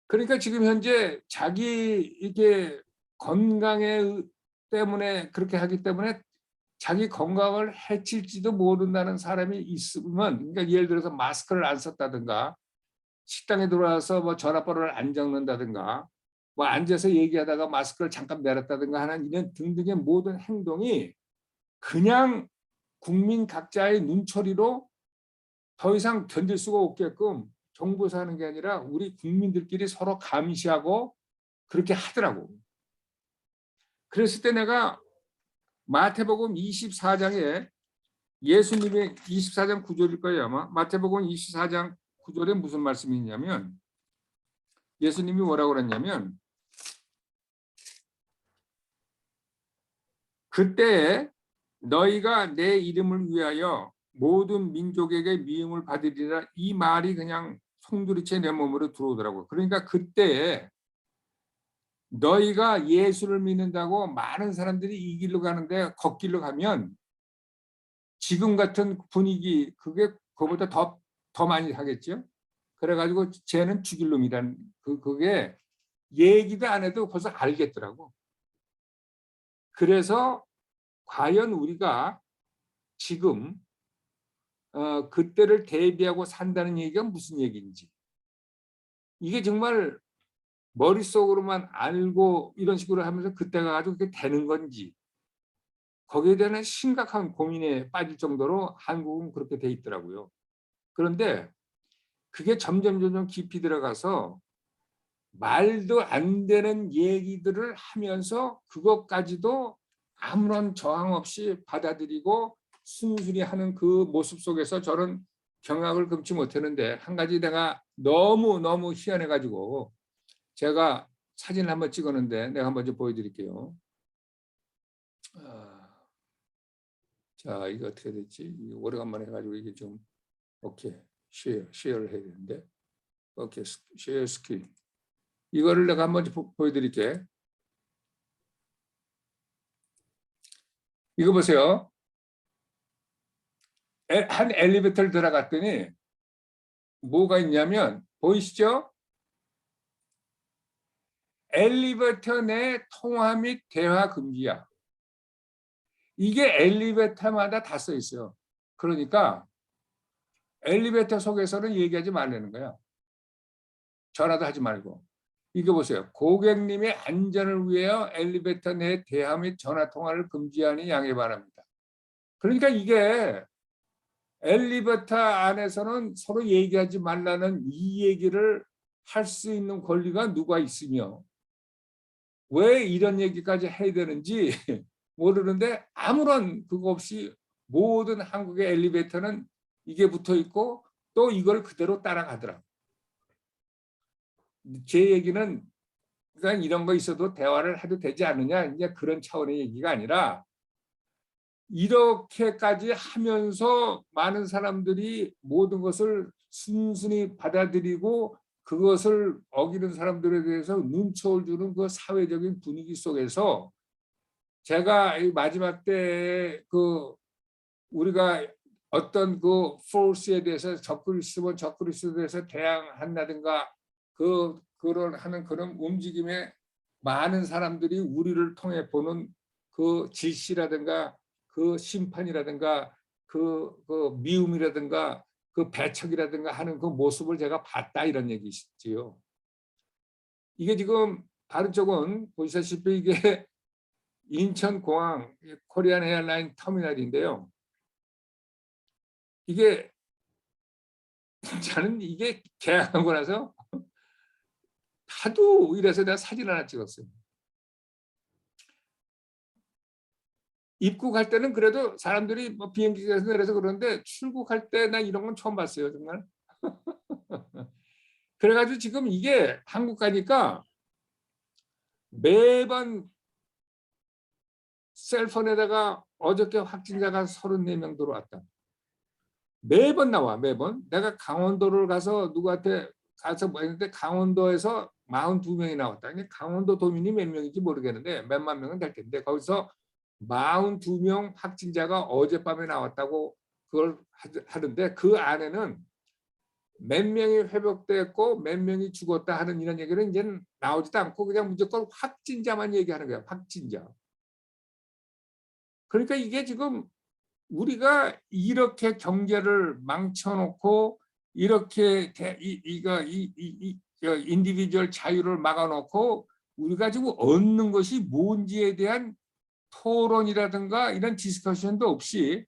그러니까 지금 현재 자기 이게 건강에 때문에 그렇게 하기 때문에 자기 건강을 해칠지도 모른다는 사람이 있으면, 그러니까 예를 들어서 마스크를 안 썼다든가, 식당에 들어와서 뭐 전화번호를 안 적는다든가, 뭐 앉아서 얘기하다가 마스크를 잠깐 내렸다든가 하는 이런 등등의 모든 행동이 그냥 국민 각자의 눈초리로 더 이상 견딜 수가 없게끔 정부에서 하는 게 아니라 우리 국민들끼리 서로 감시하고 그렇게 하더라고. 그랬을 때 내가 마태복음 24장에 예수님의 24장 9절일 거예요 아마. 마태복음 24장 9절에 무슨 말씀이 있냐면 예수님이 뭐라고 그랬냐면 그때에 너희가 내 이름을 위하여 모든 민족에게 미움을 받으리라, 이 말이 그냥 송두리째 내 몸으로 들어오더라고요. 그러니까 그때에 너희가 예수를 믿는다고 많은 사람들이 이 길로 가는데 걷길로 가면 지금 같은 분위기 그게 그거보다 더 많이 하겠죠. 그래가지고 쟤는 죽일 놈이란 그게 얘기도 안 해도 벌써 알겠더라고. 그래서 과연 우리가 지금 그때를 대비하고 산다는 얘기가 무슨 얘기인지, 이게 정말 머릿속으로만 알고 이런 식으로 하면서 그때가 가지고 그게 되는 건지, 거기에 대한 심각한 고민에 빠질 정도로 한국은 그렇게 돼 있더라고요. 그런데 그게 점점 깊이 들어가서 말도 안 되는 얘기들을 하면서 그것까지도 아무런 저항 없이 받아들이고 순순히 하는 그 모습 속에서 저는 경악을 금치 못했는데, 한 가지 내가 너무 희한해가지고 제가 사진을 한번 찍었는데 내가 한번 좀 보여드릴게요. 자, 이거 어떻게 됐지? 오래간만에 해가지고 이게 좀 오케이 쉐어를 해야 되는데, 오케이 쉐어 스크린. 이거를 내가 한번 보여드릴게. 이거 보세요. 한 엘리베이터를 들어갔더니 뭐가 있냐면 보이시죠? 엘리베이터 내 통화 및 대화 금지야. 이게 엘리베이터마다 다 써 있어요. 그러니까 엘리베이터 속에서는 얘기하지 말라는 거야. 전화도 하지 말고. 이거 보세요. 고객님의 안전을 위하여 엘리베이터 내 대화 및 전화 통화를 금지하니 양해 바랍니다. 그러니까 이게 엘리베이터 안에서는 서로 얘기하지 말라는 이 얘기를 할 수 있는 권리가 누가 있으며 왜 이런 얘기까지 해야 되는지 모르는데 아무런 그거 없이 모든 한국의 엘리베이터는 이게 붙어 있고 또 이걸 그대로 따라가더라고요. 제 얘기는 그냥 이런 거 있어도 대화를 해도 되지 않느냐, 이제 그런 차원의 얘기가 아니라 이렇게까지 하면서 많은 사람들이 모든 것을 순순히 받아들이고 그것을 어기는 사람들에 대해서 눈초를 주는 그 사회적인 분위기 속에서 제가 이 마지막 때 그 우리가 어떤 그 포스에 대해서 적그리스도에 대해서 대항한다든가 그런 하는 그런 움직임에 많은 사람들이 우리를 통해 보는 그 질시라든가 그 심판이라든가 그 미움이라든가 그 배척이라든가 하는 그 모습을 제가 봤다, 이런 얘기시지요. 이게 지금 다른 쪽은 보시다시피 이게 인천공항 코리안 에어라인 터미널인데요. 이게 저는 이게 개항하고 나서 하도 이래서 내가 사진 하나 찍었어요. 입국할 때는 그래도 사람들이 뭐 비행기에서 내려서 그러는데 출국할 때 나 이런 건 처음 봤어요, 정말. 그래가지고 지금 이게 한국 가니까 매번 셀폰에다가 어저께 확진자가 34명 들어왔다. 매번 나와, 매번. 내가 강원도를 가서 누구한테 가서 뭐 했는데 강원도에서 42명이 나왔다. 강원도 도민이 몇 명인지 모르겠는데 몇만 명은 될 텐데 거기서 42명 확진자가 어젯밤에 나왔다고 그걸 하는데 그 안에는 몇 명이 회복됐고 몇 명이 죽었다 하는 이런 얘기는 이제 나오지도 않고 그냥 무조건 확진자만 얘기하는 거야. 확진자. 그러니까 이게 지금 우리가 이렇게 경제를 망쳐놓고 이렇게 인디비주얼 자유를 막아놓고 우리가 지금 얻는 것이 뭔지에 대한 토론이라든가 이런 디스커션도 없이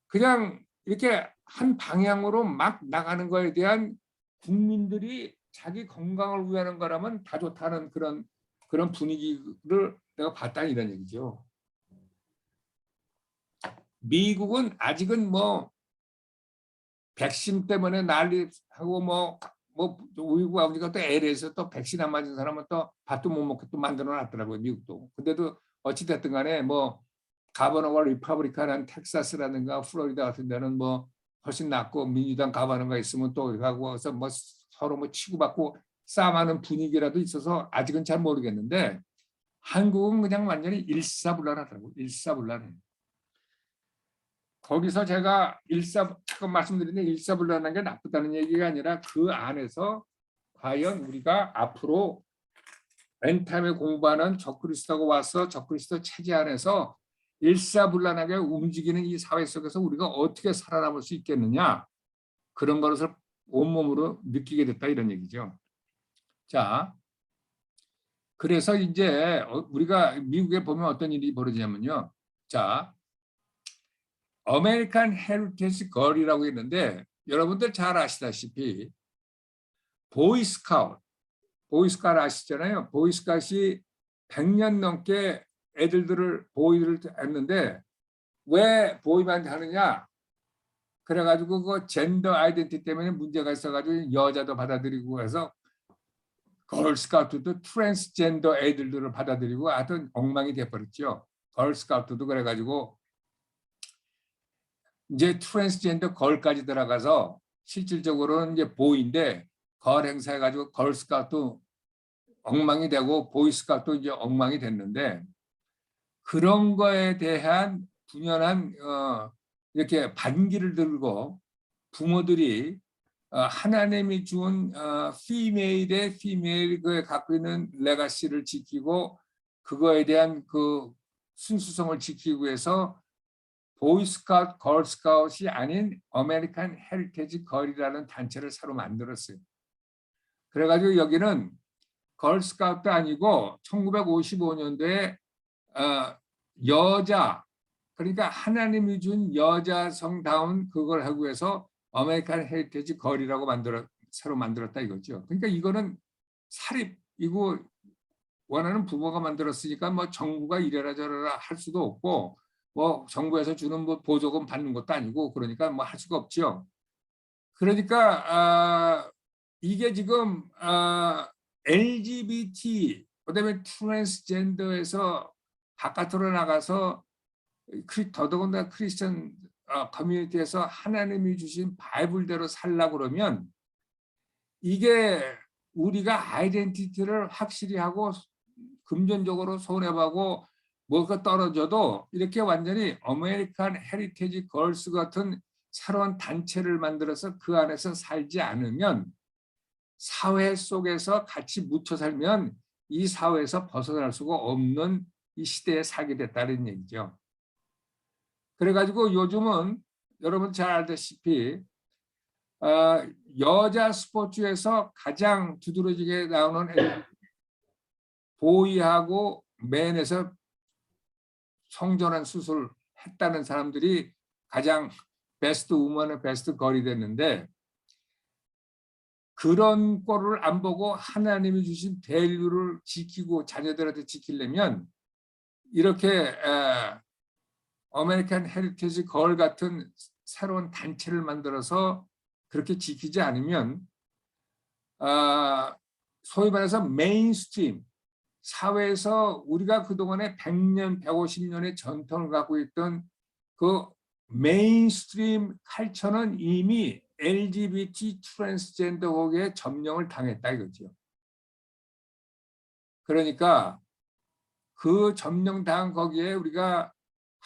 그냥 이렇게 한 방향으로 막 나가는 거에 대한 국민들이 자기 건강을 위하는 거라면 다 좋다는 그런 분위기를 내가 봤다 이런 얘기죠. 미국은 아직은 뭐 백신 때문에 난리하고 뭐 우리가 우리가 또 LA에서 또 백신 안 맞은 사람은 또 밥도 못 먹고 또 만들어 놨더라고요 미국도. 근데도 어찌 됐든 간에 뭐 가버너가 리퍼블리칸한 텍사스라든가 플로리다 같은 데는 뭐 훨씬 낫고 민주당 가버너가 있으면 또 가고 해서 뭐 서로 뭐 치고받고 싸움하는 분위기라도 있어서 아직은 잘 모르겠는데 한국은 그냥 완전히 일사불란하더라고요. 일사불란해. 거기서 제가 잠깐 말씀드렸는데 일사불란한 게 나쁘다는 얘기가 아니라 그 안에서 과연 우리가 앞으로 엔타임에 공부하는 적그리스도가 와서 적그리스도 체제 안에서 일사불란하게 움직이는 이 사회 속에서 우리가 어떻게 살아남을 수 있겠느냐 그런 것을 온몸으로 느끼게 됐다 이런 얘기죠. 자, 그래서 이제 우리가 미국에 보면 어떤 일이 벌어지냐면요. 자, 아메리칸 헤리티지 걸이라고 있는데 여러분들 잘 아시다시피 보이스카우트 아시잖아요. 보이스카웃이 100년 넘게 애들들을 보이를 했는데 왜 보이만 하느냐? 그래가지고 그 젠더 아이덴티 때문에 문제가 있어가지고 여자도 받아들이고 해서 걸스카우트도 트랜스젠더 애들들을 받아들이고 하여튼 엉망이 돼버렸죠. 걸스카우트도 그래가지고 이제 트랜스젠더 걸까지 들어가서 실질적으로는 이제 보이인데 걸 행사해가지고 걸스카우트 엉망이 되고 보이스카우트 이제 엉망이 됐는데 그런 거에 대한 분연한 이렇게 반기를 들고 부모들이 하나님이 준 피메일의 피메일 그 갖고 있는 레가시를 지키고 그거에 대한 그 순수성을 지키기 위해서 보이스카우트, 걸스카웃이 아닌 아메리칸 헤리티지 걸이라는 단체를 새로 만들었어요. 그래가지고 여기는 걸스카우트 아니고 1955년도에 여자 그러니까 하나님이 준 여자성다운 그걸 하기 위해서 아메리칸 헤리티지 걸이라고 새로 만들었다 이거죠. 그러니까 이거는 사립이고 원하는 부모가 만들었으니까 뭐 정부가 이래라 저래라 할 수도 없고 뭐 정부에서 주는 뭐 보조금 받는 것도 아니고 그러니까 뭐 할 수가 없죠. 그러니까 이게 지금 LGBT 그다음에 트랜스젠더에서 바깥으로 나가서 더더군다나 크리스천 커뮤니티에서 하나님이 주신 바이블대로 살려고 그러면 이게 우리가 아이덴티티를 확실히 하고 금전적으로 손해보고 뭐가 떨어져도 이렇게 완전히 아메리칸 헤리티지 걸스 같은 새로운 단체를 만들어서 그 안에서 살지 않으면 사회 속에서 같이 묻혀 살면 이 사회에서 벗어날 수가 없는 이 시대에 살게 됐다는 얘기죠. 그래가지고 요즘은 여러분 잘 알다시피 여자 스포츠에서 가장 두드러지게 나오는 보이하고 맨에서 성전환 수술을 했다는 사람들이 가장 베스트 우먼의 베스트 걸이 됐는데 그런 꼴을 안 보고 하나님이 주신 밸류를 지키고 자녀들한테 지키려면 이렇게 아메리칸 헤리티지 걸 같은 새로운 단체를 만들어서 그렇게 지키지 않으면 소위 말해서 메인스트림 사회에서 우리가 그동안에 100년, 150년의 전통을 갖고 있던 그 메인스트림 칼처는 이미 LGBT 트랜스젠더 거기에 점령을 당했다 이거죠. 그러니까 그 점령당한 거기에 우리가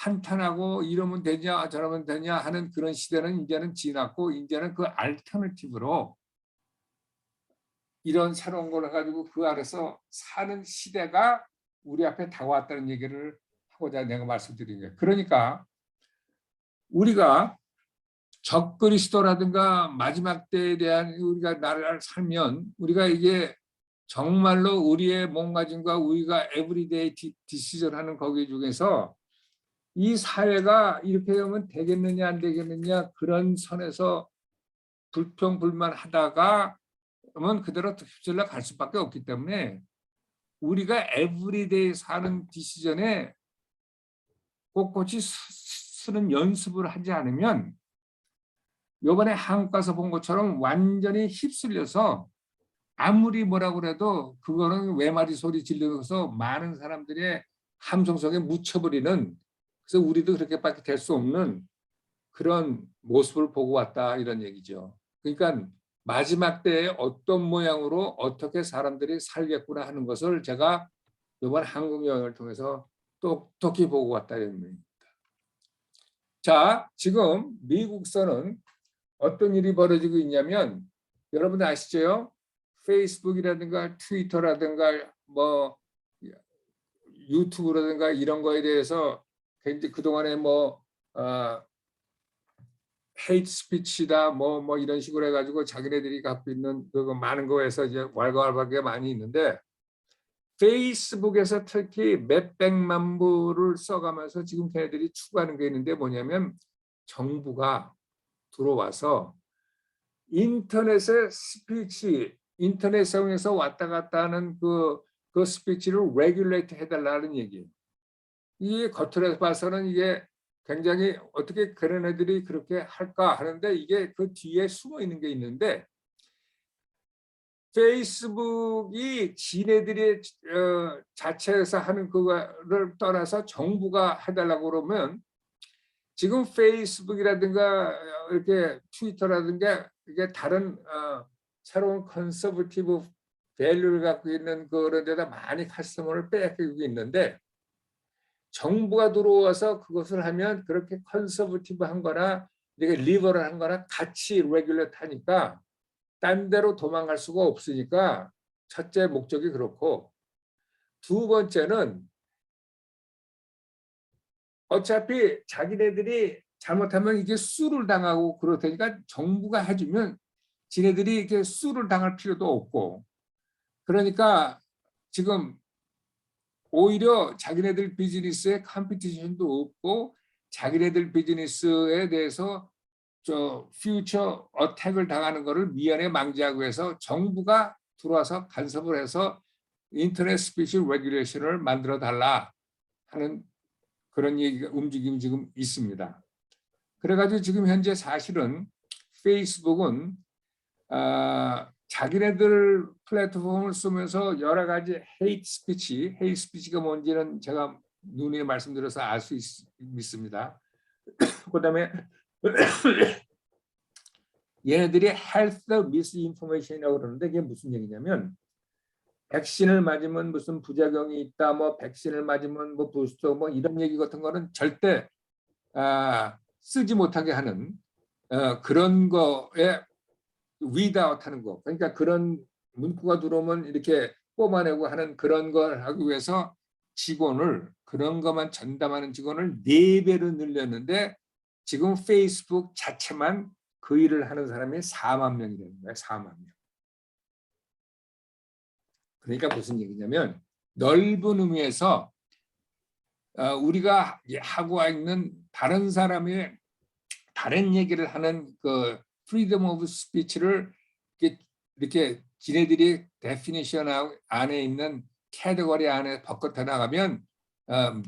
한탄하고 이러면 되냐 저러면 되냐 하는 그런 시대는 이제는 지났고 이제는 그 알터너티브로 이런 새로운 걸 가지고 그 안에서 사는 시대가 우리 앞에 다가왔다는 얘기를 하고자 내가 말씀드린 거예요. 그러니까 우리가 적그리스도라든가 마지막 때에 대한 우리가 나라를 살면 우리가 이게 정말로 우리의 몸가짐과 우리가 에브리데이 디시전 하는 거기 중에서 이 사회가 이렇게 하면 되겠느냐 안 되겠느냐 그런 선에서 불평불만하다가 그러면 그대로 휩쓸려 갈 수밖에 없기 때문에 우리가 에브리데이 사는 디시전에 꼿꼿이 쓰는 연습을 하지 않으면 이번에 한국 가서 본 것처럼 완전히 휩쓸려서 아무리 뭐라고 그래도 그거는 외마디 소리 질러서 많은 사람들의 함성 속에 묻혀버리는 그래서 우리도 그렇게밖에 될 수 없는 그런 모습을 보고 왔다 이런 얘기죠. 그러니까 마지막 때에 어떤 모양으로 어떻게 사람들이 살겠구나 하는 것을 제가 이번 한국 여행을 통해서 똑똑히 보고 왔다 이런 얘기입니다. 자, 지금 미국서는 어떤 일이 벌어지고 있냐면 여러분 아시죠? 페이스북이라든가 트위터라든가 뭐 유튜브라든가 이런 거에 대해서 굉장히 그동안에 뭐 헤이트 스피치다 뭐 이런 식으로 해가지고 자기네들이 갖고 있는 그 많은 거에서 이제 왈가왈부하게 많이 있는데 페이스북에서 특히 몇백만 부를 써가면서 지금 걔네들이 추구하는 게 있는데 뭐냐면 정부가 들어와서 인터넷의 스피치, 인터넷상에서 왔다 갔다 하는 그 스피치를 레귤레이트 해달라는 얘기예요. 이게 겉으로 봐서는 이게 굉장히 어떻게 그런 애들이 그렇게 할까 하는데 이게 그 뒤에 숨어 있는 게 있는데 페이스북이 지네들이 자체에서 하는 그거를 떠나서 정부가 해달라고 그러면 지금 페이스북이라든가 이렇게 트위터라든가 이게 다른 새로운 컨서버티브 밸류를 갖고 있는 그런 데다 많이 커스터머를 뺏기고 있는데 정부가 들어와서 그것을 하면 그렇게 컨서버티브한 거나 이게 리버럴한 거나 같이 레귤레이트 하니까 딴 데로 도망갈 수가 없으니까 첫째 목적이 그렇고 두 번째는 어차피 자기네들이 잘못하면 이게 수를 당하고 그렇다니까 정부가 해주면 지네들이 이렇게 수를 당할 필요도 없고 그러니까 지금 오히려 자기네들 비즈니스에 컴피티션도 없고 자기네들 비즈니스에 대해서 저 퓨처 어택을 당하는 것을 미연에 방지하기 위해서 정부가 들어와서 간섭을 해서 인터넷 스피치 레귤레이션을 만들어 달라 하는 그런 얘기가 움직임이 지금 있습니다. 그래가지고 지금 현재 사실은 페이스북은 자기네들 플랫폼을 쓰면서 여러 가지 헤이트 스피치가 뭔지는 제가 누누이 말씀드려서 알 수 있습니다. 그다음에 얘네들이 헬스 미스인포메이션이라고 그러는데 이게 무슨 얘기냐면 백신을 맞으면 무슨 부작용이 있다, 뭐 백신을 맞으면 뭐 부스터 뭐 이런 얘기 같은 거는 절대 쓰지 못하게 하는 그런 거에 위드아웃 하는 거. 그러니까 그런 문구가 들어오면 이렇게 뽑아내고 하는 그런 걸 하기 위해서 직원을 그런 것만 전담하는 직원을 4배로 늘렸는데 지금 페이스북 자체만 그 일을 하는 사람이 4만 명이 되는 거예요. 4만 명. 그러니까 무슨 얘기냐면 넓은 의미에서 우리가 하고 있는 다른 사람의 다른 얘기를 하는 그 프리덤 오브 스피치를 이렇게 지네들이 데피니션 안에 있는 캐테고리 안에 바꿔 나가면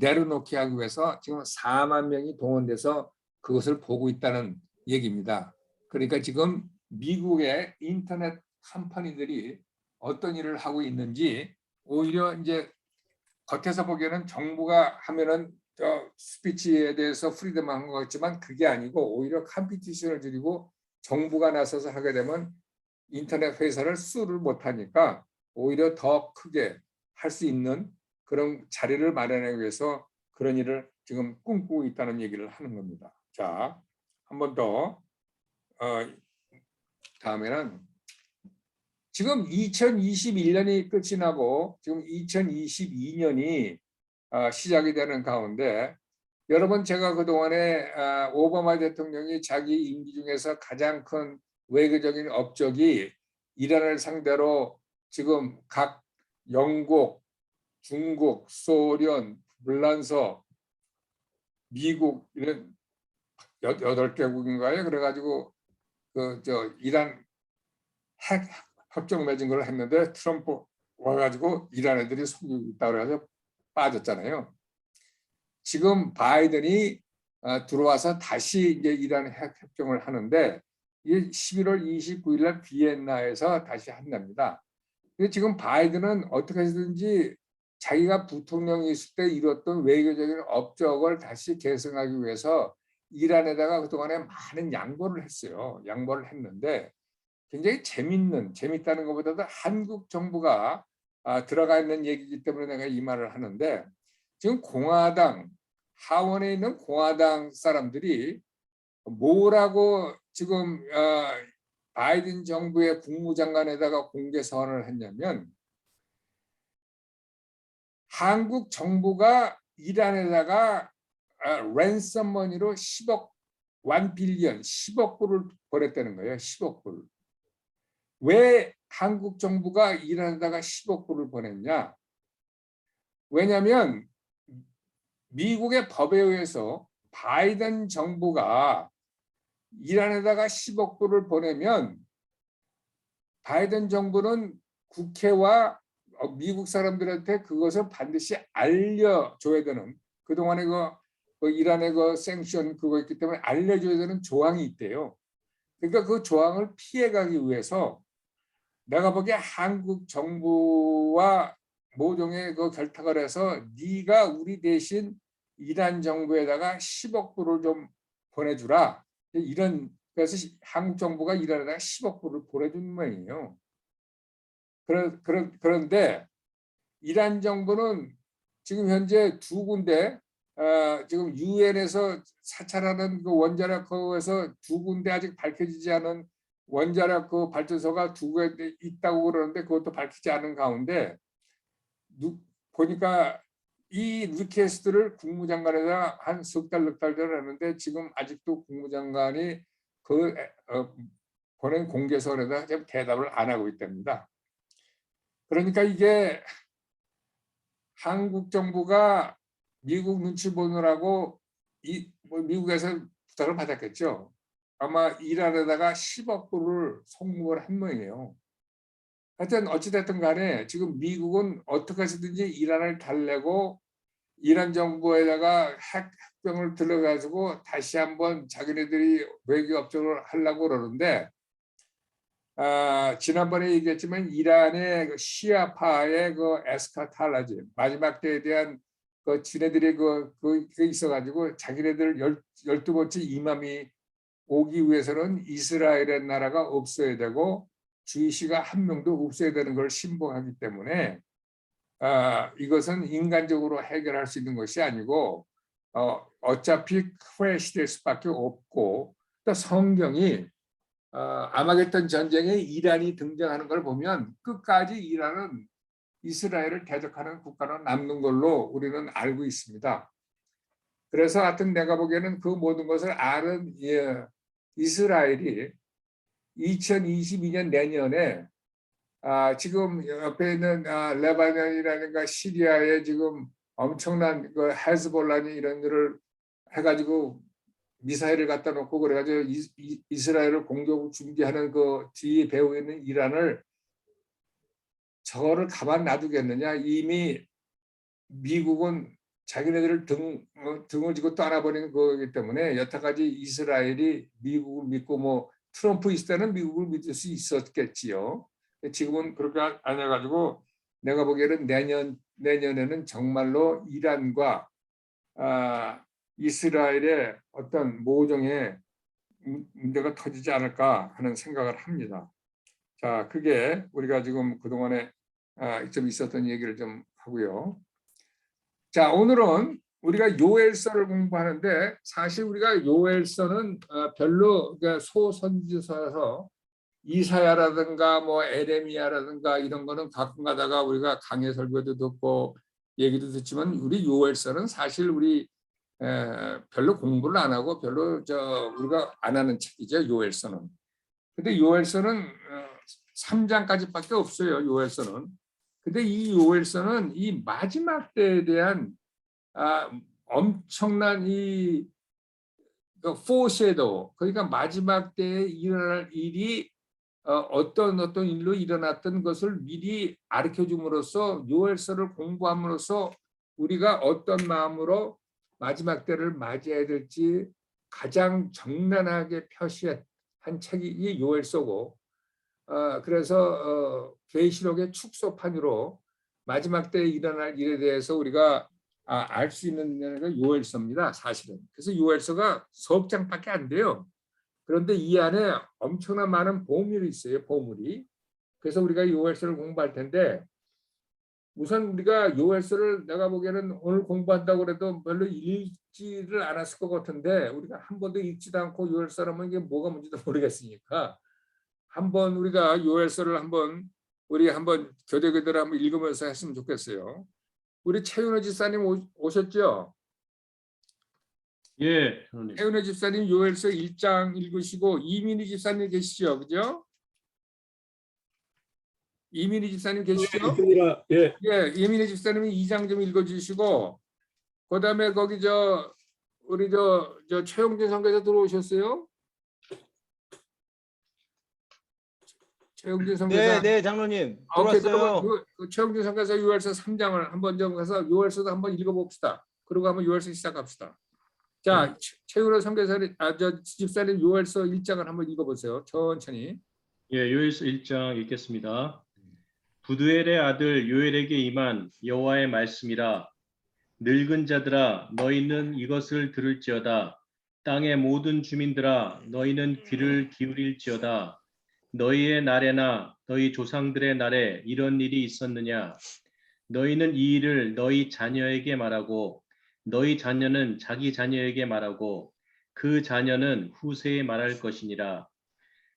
내려놓게 하기 위해서 지금 4만 명이 동원돼서 그것을 보고 있다는 얘기입니다. 그러니까 지금 미국의 인터넷 컴퍼니들이 어떤 일을 하고 있는지 오히려 이제 겉에서 보기에는 정부가 하면은 스피치에 대해서 프리덤한 것 같지만 그게 아니고 오히려 컴피티션을 줄이고 정부가 나서서 하게 되면 인터넷 회사를 수를 못하니까 오히려 더 크게 할 수 있는 그런 자리를 마련하기 위해서 그런 일을 지금 꿈꾸고 있다는 얘기를 하는 겁니다. 자, 한 번 더 다음에는 지금 2021년이 끝이 나고 지금 2022년이 시작이 되는 가운데 여러분 제가 그동안에 오바마 대통령이 자기 임기 중에서 가장 큰 외교적인 업적이 이란을 상대로 지금 각 영국, 중국, 소련, 불란서, 미국 이런 8개국인가요? 그래가지고 이란 핵 협정 맺은 걸 했는데 트럼프 와가지고 이란 애들이 속이고 있다고 해서 빠졌잖아요. 지금 바이든이 들어와서 다시 이제 이란 핵 협정을 하는데 이게 11월 29일 날 비엔나에서 다시 한답니다. 근데 지금 바이든은 어떻게 해서든지 자기가 부통령이 있을 때 이뤘던 외교적인 업적을 다시 계승하기 위해서 이란에다가 그동안에 많은 양보를 했어요. 양보를 했는데 굉장히 재밌다는 것보다도 한국 정부가 들어가 있는 얘기이기 때문에 내가 이 말을 하는데 지금 공화당 하원에 있는 공화당 사람들이 뭐라고 지금 바이든 정부의 국무장관에다가 공개 서한을 했냐면 한국 정부가 이란에다가 랜섬머니로 10억 1빌리언 10억 불을 보냈다는 거예요. 10억 불. 왜 한국 정부가 이란에다가 10억 불을 보냈냐? 왜냐하면 미국의 법에 의해서 바이든 정부가 이란에다가 10억 불을 보내면 바이든 정부는 국회와 미국 사람들한테 그것을 반드시 알려줘야 되는 그동안에 그 이란의 그 생션 그거 있기 때문에 알려줘야 되는 조항이 있대요. 그러니까 그 조항을 피해가기 위해서 내가 보기에 한국 정부와 모종의 그 결탁을 해서 네가 우리 대신 이란 정부에다가 10억 불을 좀 보내주라. 그래서 한국 정부가 이란에다가 10억 불을 보내준 모양이에요. 그런데 이란 정부는 지금 현재 두 군데 지금 유엔에서 사찰하는 그 원자력 거에서 두 군데 아직 밝혀지지 않은 원자력 그 발전소가 두 군데 있다고 그러는데 그것도 밝히지 않은 가운데 보니까 이 리퀘스트를 국무장관에다 한 석 달, 넉 달 전에 했는데 지금 아직도 국무장관이 그 보낸 공개서에다 대답을 안 하고 있답니다. 그러니까 이게 한국 정부가 미국 눈치 보느라고 미국에서 부탁을 받았겠죠. 아마 이란에다가 10억 불을 송금을 한 모양이에요. 하여튼 어찌됐든 간에 지금 미국은 어떻게 해서든지 이란을 달래고 이란 정부에다가 핵병을 들어가지고 다시 한번 자기네들이 외교 업적을 하려고 그러는데 지난번에 얘기했지만 이란의 그 시아파의 그 에스카탈라지 마지막 때에 대한 그 지네들이 그 있어가지고 자기네들 12번째 이맘이 오기 위해서는 이스라엘의 나라가 없어야 되고 주이시가 한 명도 없어야 되는 걸 신봉하기 때문에 이것은 인간적으로 해결할 수 있는 것이 아니고 어차피 크래시 될 수밖에 없고 또 성경이 아마겟돈 전쟁에 이란이 등장하는 걸 보면 끝까지 이란은 이스라엘을 대적하는 국가로 남는 걸로 우리는 알고 있습니다. 그래서 하여튼 내가 보기에는 그 모든 것을 아는 이스라엘이 2022년 내년에 지금 옆에 있는 레바논이라든가 시리아에 지금 엄청난 그 헤즈볼라니 이런 거를 해가지고 미사일을 갖다 놓고 그래가지고 이스라엘을 공격을 준비하는 그 뒤에 배후 있는 이란을 저거를 가만 놔두겠느냐. 이미 미국은 자기네들을 등을 지고 떠나버리는 거기 때문에 여태까지 이스라엘이 미국을 믿고 뭐 트럼프 있을 때는 미국을 믿을 수 있었겠지요. 지금은 그렇게 안 해가지고 내가 보기에는 내년에는 정말로 이란과 이스라엘의 어떤 모종의 문제가 터지지 않을까 하는 생각을 합니다. 자, 그게 우리가 지금 그동안에 좀 있었던 얘기를 좀 하고요. 자, 오늘은 우리가 요엘서를 공부하는데 사실 우리가 요엘서는 별로 그러니까 소선지서라서 이사야라든가 뭐 에레미야라든가 이런 거는 가끔 가다가 우리가 강해 설교도 듣고 얘기도 듣지만 우리 요엘서는 사실 우리 별로 공부를 안 하고 별로 우리가 안 하는 책이죠, 요엘서는. 근데 요엘서는 3장까지밖에 없어요, 요엘서는. 근데 이 요엘서는 이 마지막 때에 대한 엄청난 이 foreshadow, 그러니까 마지막 때에 일어날 일이 어떤 일로 일어났던 것을 미리 가르쳐 줌으로써 요엘서를 공부함으로써 우리가 어떤 마음으로 마지막 때를 맞이해야 될지 가장 적나라하게 표시한 책이 이 요엘서고, 그래서 계시록의 축소판으로 마지막 때에 일어날 일에 대해서 우리가 알 수 있는 게 요엘서입니다, 사실은. 그래서 요엘서가 석 장밖에 안 돼요. 그런데 이 안에 엄청난 많은 보물이 있어요, 보물이. 그래서 우리가 요엘서를 공부할 텐데, 우선 우리가 요엘서를 내가 보기에는 오늘 공부한다고 해도 별로 읽지를 않았을 것 같은데, 우리가 한 번도 읽지도 않고 요엘서를 하면 이게 뭐가 뭔지도 모르겠으니까 한번 우리가 요엘서를 우리 한번 교대교대로 한번 읽으면서 했으면 좋겠어요. 우리 최윤호 집사님 오셨죠? 예, 선생님. 최윤호 집사님 요엘서 1장 읽으시고 이민희 집사님 계시죠? 그죠? 이민희 집사님 계시죠? 예. 예, 이민희 집사님이 2장 좀 읽어주시고, 그다음에 거기 우리 최용진 선교사 들어오셨어요? 최용진 선교사. 네, 장로님 오케이, 들어왔어요. 그러면 최용진 선교사 요엘서 3장을 한번 좀 가서 요엘서도 한번 읽어봅시다. 그리고 한번 요엘서 시작합시다. 자, 최윤호 선교사님, 집사님 요엘서 1장을 한번 읽어보세요. 천천히. 예, 요엘서 1장 읽겠습니다. 부두엘의 아들 요엘에게 임한 여호와의 말씀이라. 늙은 자들아 너희는 이것을 들을지어다. 땅의 모든 주민들아 너희는 귀를 기울일지어다. 너희의 날에나 너희 조상들의 날에 이런 일이 있었느냐? 너희는 이 일을 너희 자녀에게 말하고 너희 자녀는 자기 자녀에게 말하고 그 자녀는 후세에 말할 것이니라.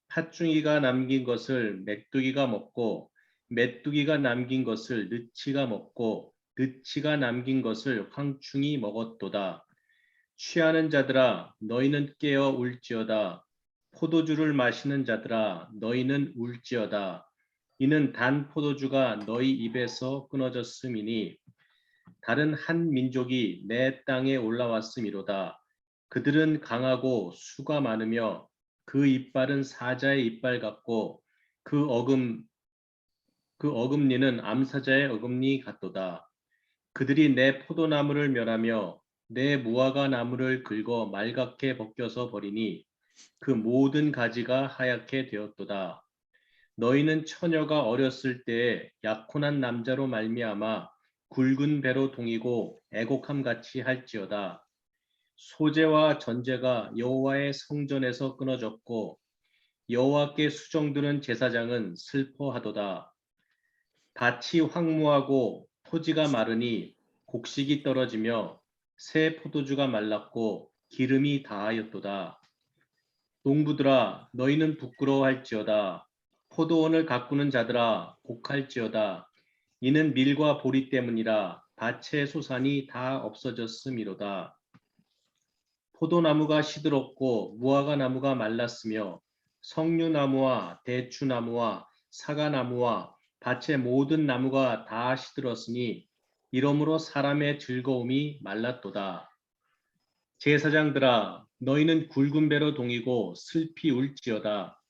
팥중이가 남긴 것을 메뚜기가 먹고 메뚜기가 남긴 것을 느치가 먹고 느치가 남긴 것을 황충이 먹었도다. 취하는 자들아 너희는 깨어 울지어다. 포도주를 마시는 자들아 너희는 울지어다. 이는 단 포도주가 너희 입에서 끊어졌음이니 다른 한 민족이 내 땅에 올라왔음이로다. 그들은 강하고 수가 많으며 그 이빨은 사자의 이빨 같고 그 어금니는 암사자의 어금니 같도다. 그들이 내 포도나무를 멸하며 내 무화과 나무를 긁어 말갛게 벗겨서 버리니 그 모든 가지가 하얗게 되었도다. 너희는 처녀가 어렸을 때에 약혼한 남자로 말미암아 굵은 배로 동이고 애곡함 같이 할지어다. 소재와 전제가 여호와의 성전에서 끊어졌고 여호와께 수종드는 제사장은 슬퍼하도다. 밭이 황무하고 토지가 마르니 곡식이 떨어지며 새 포도주가 말랐고 기름이 다하였도다. 농부들아 너희는 부끄러워할지어다. 포도원을 가꾸는 자들아 곡할지어다. 이는 밀과 보리 때문이라 밭의 소산이 다 없어졌음이로다. 포도나무가 시들었고 무화과 나무가 말랐으며 석류나무와 대추나무와 사과나무와 밭의 모든 나무가 다 시들었으니 이러므로 사람의 즐거움이 말랐도다. 제사장들아 너희는 굵은 배로 동이고 슬피 울지어다.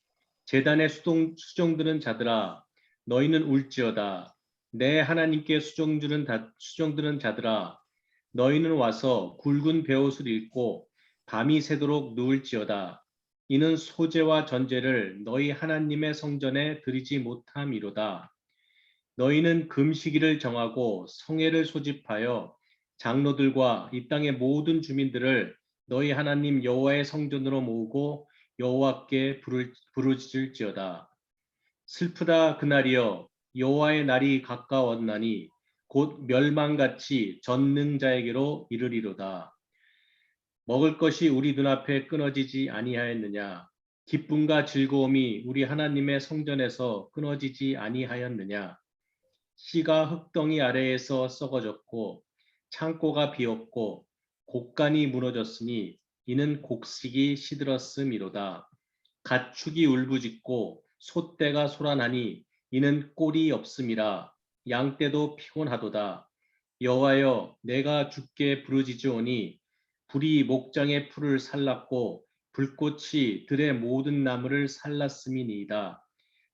제단에 수종드는 자들아 너희는 울지어다. 내 하나님께 수종드는 자들아 너희는 와서 굵은 베옷을 입고 밤이 새도록 누울지어다. 이는 소재와 전제를 너희 하나님의 성전에 드리지 못함이로다. 너희는 금시기를 정하고 성회를 소집하여 장로들과 이 땅의 모든 주민들을 너희 하나님 여호와의 성전으로 모으고 여호와께 부르짖을지어다. 슬프다 그날이여 여호와의 날이 가까웠나니 곧 멸망같이 전능자에게로 이르리로다. 먹을 것이 우리 눈앞에 끊어지지 아니하였느냐? 기쁨과 즐거움이 우리 하나님의 성전에서 끊어지지 아니하였느냐? 씨가 흙덩이 아래에서 썩어졌고 창고가 비었고 곡간이 무너졌으니 이는 곡식이 시들었음이로다. 가축이 울부짖고 소떼가 소란하니 이는 꼴이 없음이라. 양떼도 피곤하도다. 여호와여, 내가 주께 부르짖으오니 불이 목장의 풀을 살랐고 불꽃이 들의 모든 나무를 살랐음이니이다.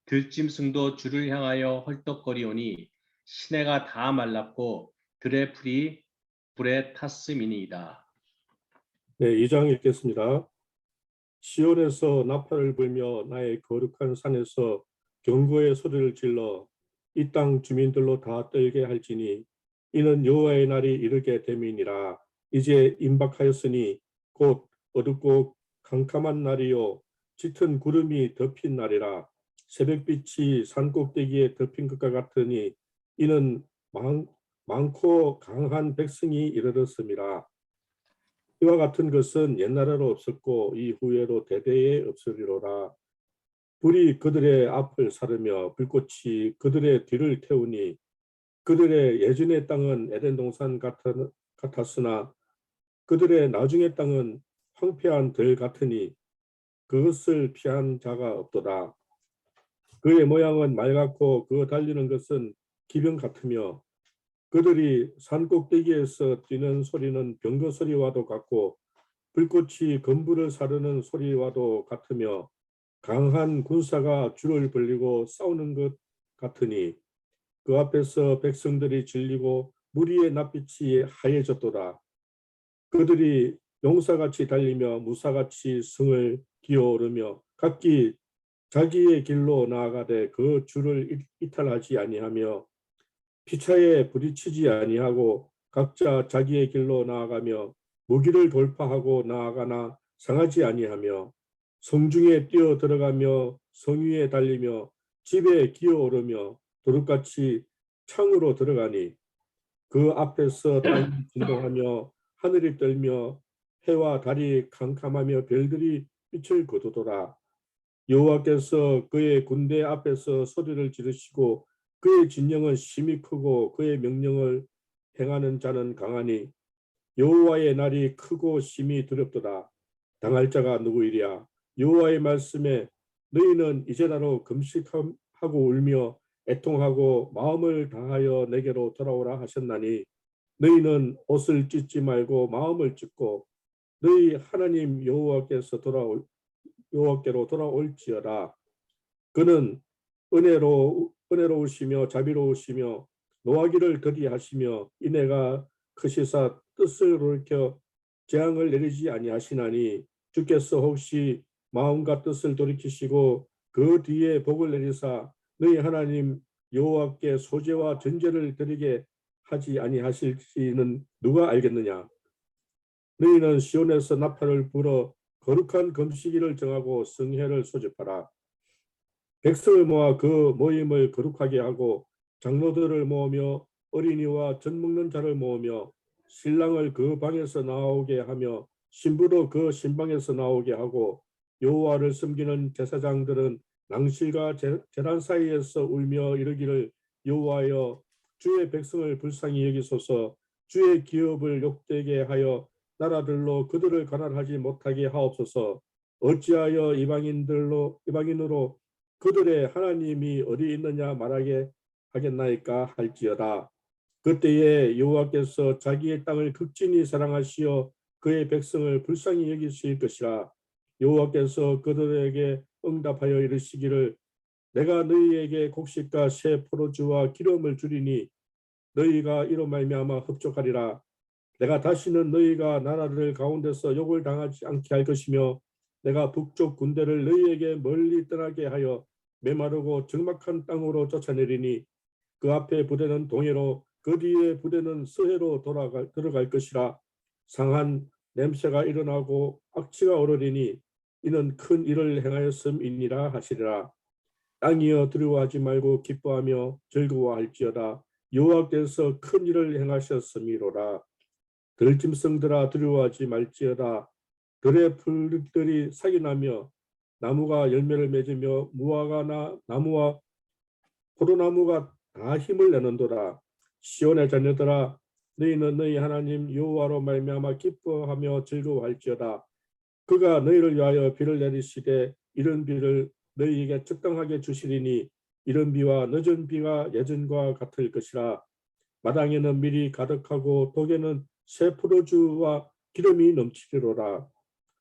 들짐승도 주를 향하여 헐떡거리오니 시내가 다 말랐고 들의 풀이 불에 탔음이니이다. 네, 2장 읽겠습니다. 시온에서 나팔을 불며 나의 거룩한 산에서 경고의 소리를 질러 이 땅 주민들로 다 떨게 할지니 이는 여호와의 날이 이르게 됨이니라. 이제 임박하였으니 곧 어둡고 캄캄한 날이요 짙은 구름이 덮인 날이라. 새벽빛이 산꼭대기에 덮인 것과 같으니 이는 많고 강한 백성이 이르렀음이라. 이와 같은 것은 옛날에로 없었고 이후에로 대대에 없으리로라. 불이 그들의 앞을 사르며 불꽃이 그들의 뒤를 태우니 그들의 예전의 땅은 에덴 동산 같았으나 그들의 나중의 땅은 황폐한 들 같으니 그것을 피한 자가 없도다. 그의 모양은 말 같고 그 달리는 것은 기병 같으며 그들이 산꼭대기에서 뛰는 소리는 병거 소리와도 같고 불꽃이 건물을 사르는 소리와도 같으며 강한 군사가 줄을 벌리고 싸우는 것 같으니 그 앞에서 백성들이 질리고 무리의 낯빛이 하얘졌도다. 그들이 용사같이 달리며 무사같이 성을 기어오르며 각기 자기의 길로 나아가되 그 줄을 이탈하지 아니하며 피차에 부딪히지 아니하고 각자 자기의 길로 나아가며 무기를 돌파하고 나아가나 상하지 아니하며 성중에 뛰어 들어가며 성 위에 달리며 집에 기어오르며 도둑같이 창으로 들어가니 그 앞에서 땅이 진동하며 하늘이 떨며 해와 달이 캄캄하며 별들이 빛을 거두더라. 여호와께서 그의 군대 앞에서 소리를 지르시고 그의 진영은 심히 크고 그의 명령을 행하는 자는 강하니 여호와의 날이 크고 심히 두렵도다. 당할 자가 누구이랴? 여호와의 말씀에 너희는 이제나로 금식하고 울며 애통하고 마음을 다하여 내게로 돌아오라 하셨나니 너희는 옷을 찢지 말고 마음을 찢고 너희 하나님 여호와께로 돌아올지어다. 그는 은혜로우시며 자비로우시며 노하기를 더디하시며 인애가 크시사 뜻을 돌이켜 재앙을 내리지 아니하시나니 주께서 혹시 마음과 뜻을 돌이키시고 그 뒤에 복을 내리사 너희 하나님 여호와께 소제와 전제를 드리게 하지 아니하실지는 누가 알겠느냐? 너희는 시온에서 나팔을 불어 거룩한 금식일을 정하고 성회를 소집하라. 백성을 모아 그 모임을 거룩하게 하고 장로들을 모으며 어린이와 젖 먹는 자를 모으며 신랑을 그 방에서 나오게 하며 신부도 그 신방에서 나오게 하고 여호와를 섬기는 제사장들은 낭실과 제단 사이에서 울며 이르기를 여호와여 주의 백성을 불쌍히 여기소서 주의 기업을 욕되게 하여 나라들로 그들을 가난하지 못하게 하옵소서. 어찌하여 이방인으로 그들의 하나님이 어디 있느냐 말하게 하겠나이까 할지어다. 그때에 여호와께서 자기의 땅을 극진히 사랑하시어 그의 백성을 불쌍히 여기실 것이라. 여호와께서 그들에게 응답하여 이르시기를 내가 너희에게 곡식과 새 포도주와 기름을 주리니 너희가 이로 말미암아 흡족하리라. 내가 다시는 너희가 나라들 가운데서 욕을 당하지 않게 할 것이며 내가 북쪽 군대를 너희에게 멀리 떠나게 하여 메마르고 적막한 땅으로 쫓아내리니 그 앞에 부대는 동해로 그 뒤에 부대는 서해로 들어갈 것이라. 상한 냄새가 일어나고 악취가 오르리니 이는 큰 일을 행하였음이니라 하시리라. 땅이여 두려워하지 말고 기뻐하며 즐거워할지어다. 여호와께서 큰 일을 행하셨음이로라. 들짐승들아 두려워하지 말지어다. 들의 풀들이 싹이 나며 나무가 열매를 맺으며 무화과 나무와 포도나무가 다 힘을 내는도다. 시온의 자녀들아 너희는 너희 하나님 여호와로 말미암아 기뻐하며 즐거워할지어다. 그가 너희를 위하여 비를 내리시되 이른 비를 너희에게 적당하게 주시리니 이른 비와 늦은 비가 예전과 같을 것이라. 마당에는 밀이 가득하고 독에는 새 포도주와 기름이 넘치리로라.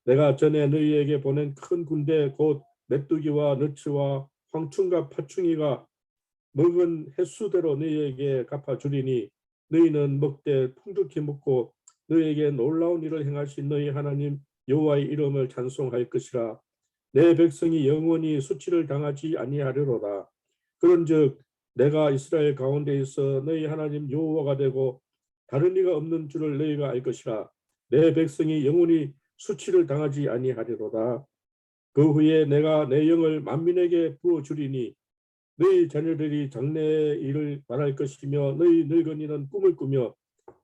내가 전에 너희에게 보낸 큰 군대 곧 메뚜기와 너치와 황충과 파충이가 먹은 횟수대로 너희에게 갚아주리니 너희는 먹되 풍족히 먹고 너희에게 놀라운 일을 행하신 너희 하나님 여호와의 이름을 찬송할 것이라. 내 백성이 영원히 수치를 당하지 아니하리로다. 그런즉 내가 이스라엘 가운데 있어 너희 하나님 여호와가 되고 다른 이가 없는 줄을 너희가 알 것이라. 내 백성이 영원히 수치를 당하지 아니하리로다. 그 후에 내가 내 영을 만민에게 부어주리니 너희 자녀들이 장래의 일을 말할 것이며 너희 늙은이는 꿈을 꾸며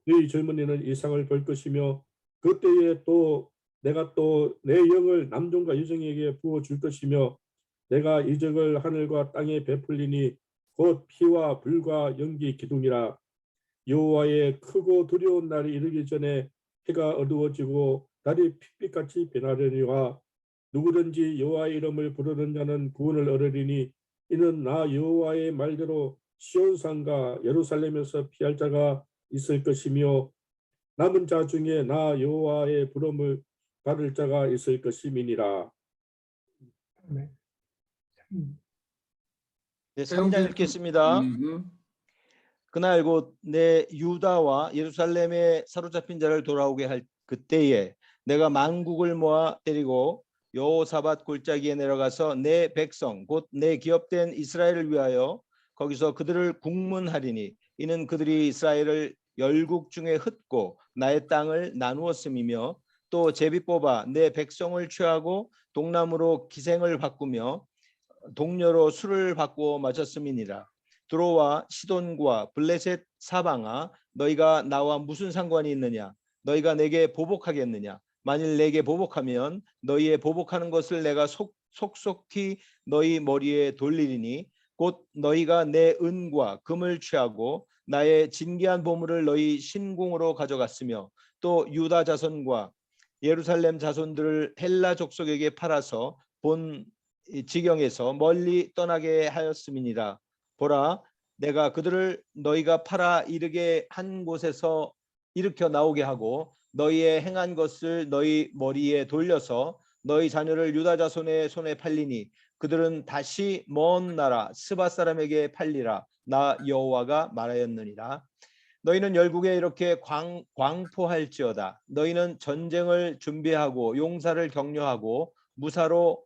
너희 젊은이는 이상을 볼 것이며 그때에 또 내가 또 내 영을 남종과 여종에게 부어줄 것이며 내가 이적을 하늘과 땅에 베풀리니 곧 피와 불과 연기 기둥이라. 여호와의 크고 두려운 날이 이르기 전에 해가 어두워지고 달이 핏빛같이 변하려니와 누구든지 여호와의 이름을 부르는 자는 구원을 얻으리니 이는 나 여호와의 말대로 시온산과 예루살렘에서 피할 자가 있을 것이며 남은 자 중에 나 여호와의 부름을 받을 자가 있을 것임이니라. 네. 네, 3장 읽겠습니다. 그날 곧 내 유다와 예루살렘에 사로잡힌 자를 돌아오게 할 그때에 내가 만국을 모아 데리고 여호사밧 골짜기에 내려가서 내 백성 곧 내 기업된 이스라엘을 위하여 거기서 그들을 국문하리니 이는 그들이 이스라엘을 열국 중에 흩고 나의 땅을 나누었음이며 또 제비 뽑아 내 백성을 취하고 동남으로 기생을 바꾸며 동료로 술을 바꾸어 마셨음이니라. 두로와 시돈과 블레셋 사방아 너희가 나와 무슨 상관이 있느냐? 너희가 내게 보복하겠느냐? 만일 내게 보복하면 너희의 보복하는 것을 내가 속속히 너희 머리에 돌리리니 곧 너희가 내 은과 금을 취하고 나의 진귀한 보물을 너희 신궁으로 가져갔으며 또 유다 자손과 예루살렘 자손들을 헬라 족속에게 팔아서 본 지경에서 멀리 떠나게 하였음이니라. 보라, 내가 그들을 너희가 팔아 이르게 한 곳에서 일으켜 나오게 하고 너희의 행한 것을 너희 머리에 돌려서 너희 자녀를 유다 자손의 손에 팔리니 그들은 다시 먼 나라 스바 사람에게 팔리라. 나 여호와가 말하였느니라. 너희는 열국에 이렇게 광포할지어다. 너희는 전쟁을 준비하고 용사를 격려하고 무사로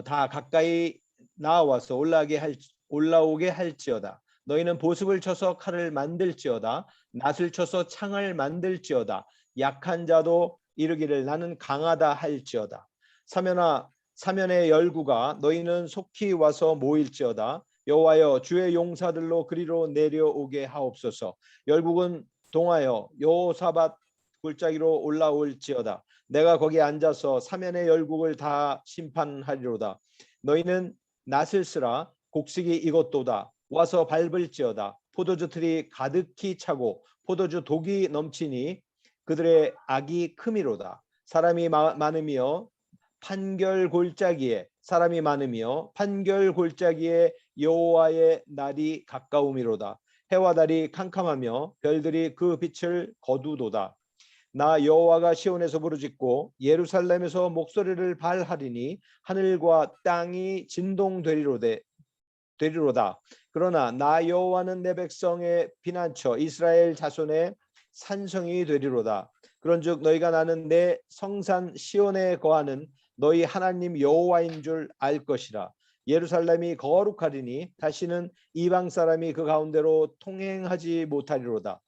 다 가까이 나와서 올라오게 할지어다. 너희는 보습을 쳐서 칼을 만들지어다. 낫을 쳐서 창을 만들지어다. 약한 자도 이르기를 나는 강하다 할지어다. 사면의 열구가 너희는 속히 와서 모일지어다. 여호와여 주의 용사들로 그리로 내려오게 하옵소서. 열국은 동하여 여호사밧 골짜기로 올라올지어다. 내가 거기 앉아서 사면의 열국을 다 심판하리로다. 너희는 낫을 쓰라. 곡식이 익었도다. 와서 밟을지어다. 포도주 틀이 가득히 차고 포도주 독이 넘치니 그들의 악이 크미로다. 사람이 많으며 판결 골짜기에 여호와의 날이 가까움이로다. 해와 달이 캄캄하며 별들이 그 빛을 거두도다. 나 여호와가 시온에서 부르짖고 예루살렘에서 목소리를 발하리니 하늘과 땅이 진동되리로다. 그러나 나 여호와는 내 백성의 피난처 이스라엘 자손의 산성이 되리로다. 그런즉 너희가 나는 내 성산 시온에 거하는 너희 하나님 여호와인 줄 알 것이라. 예루살렘이 거룩하리니 다시는 이방 사람이 그 가운데로 통행하지 못하리로다.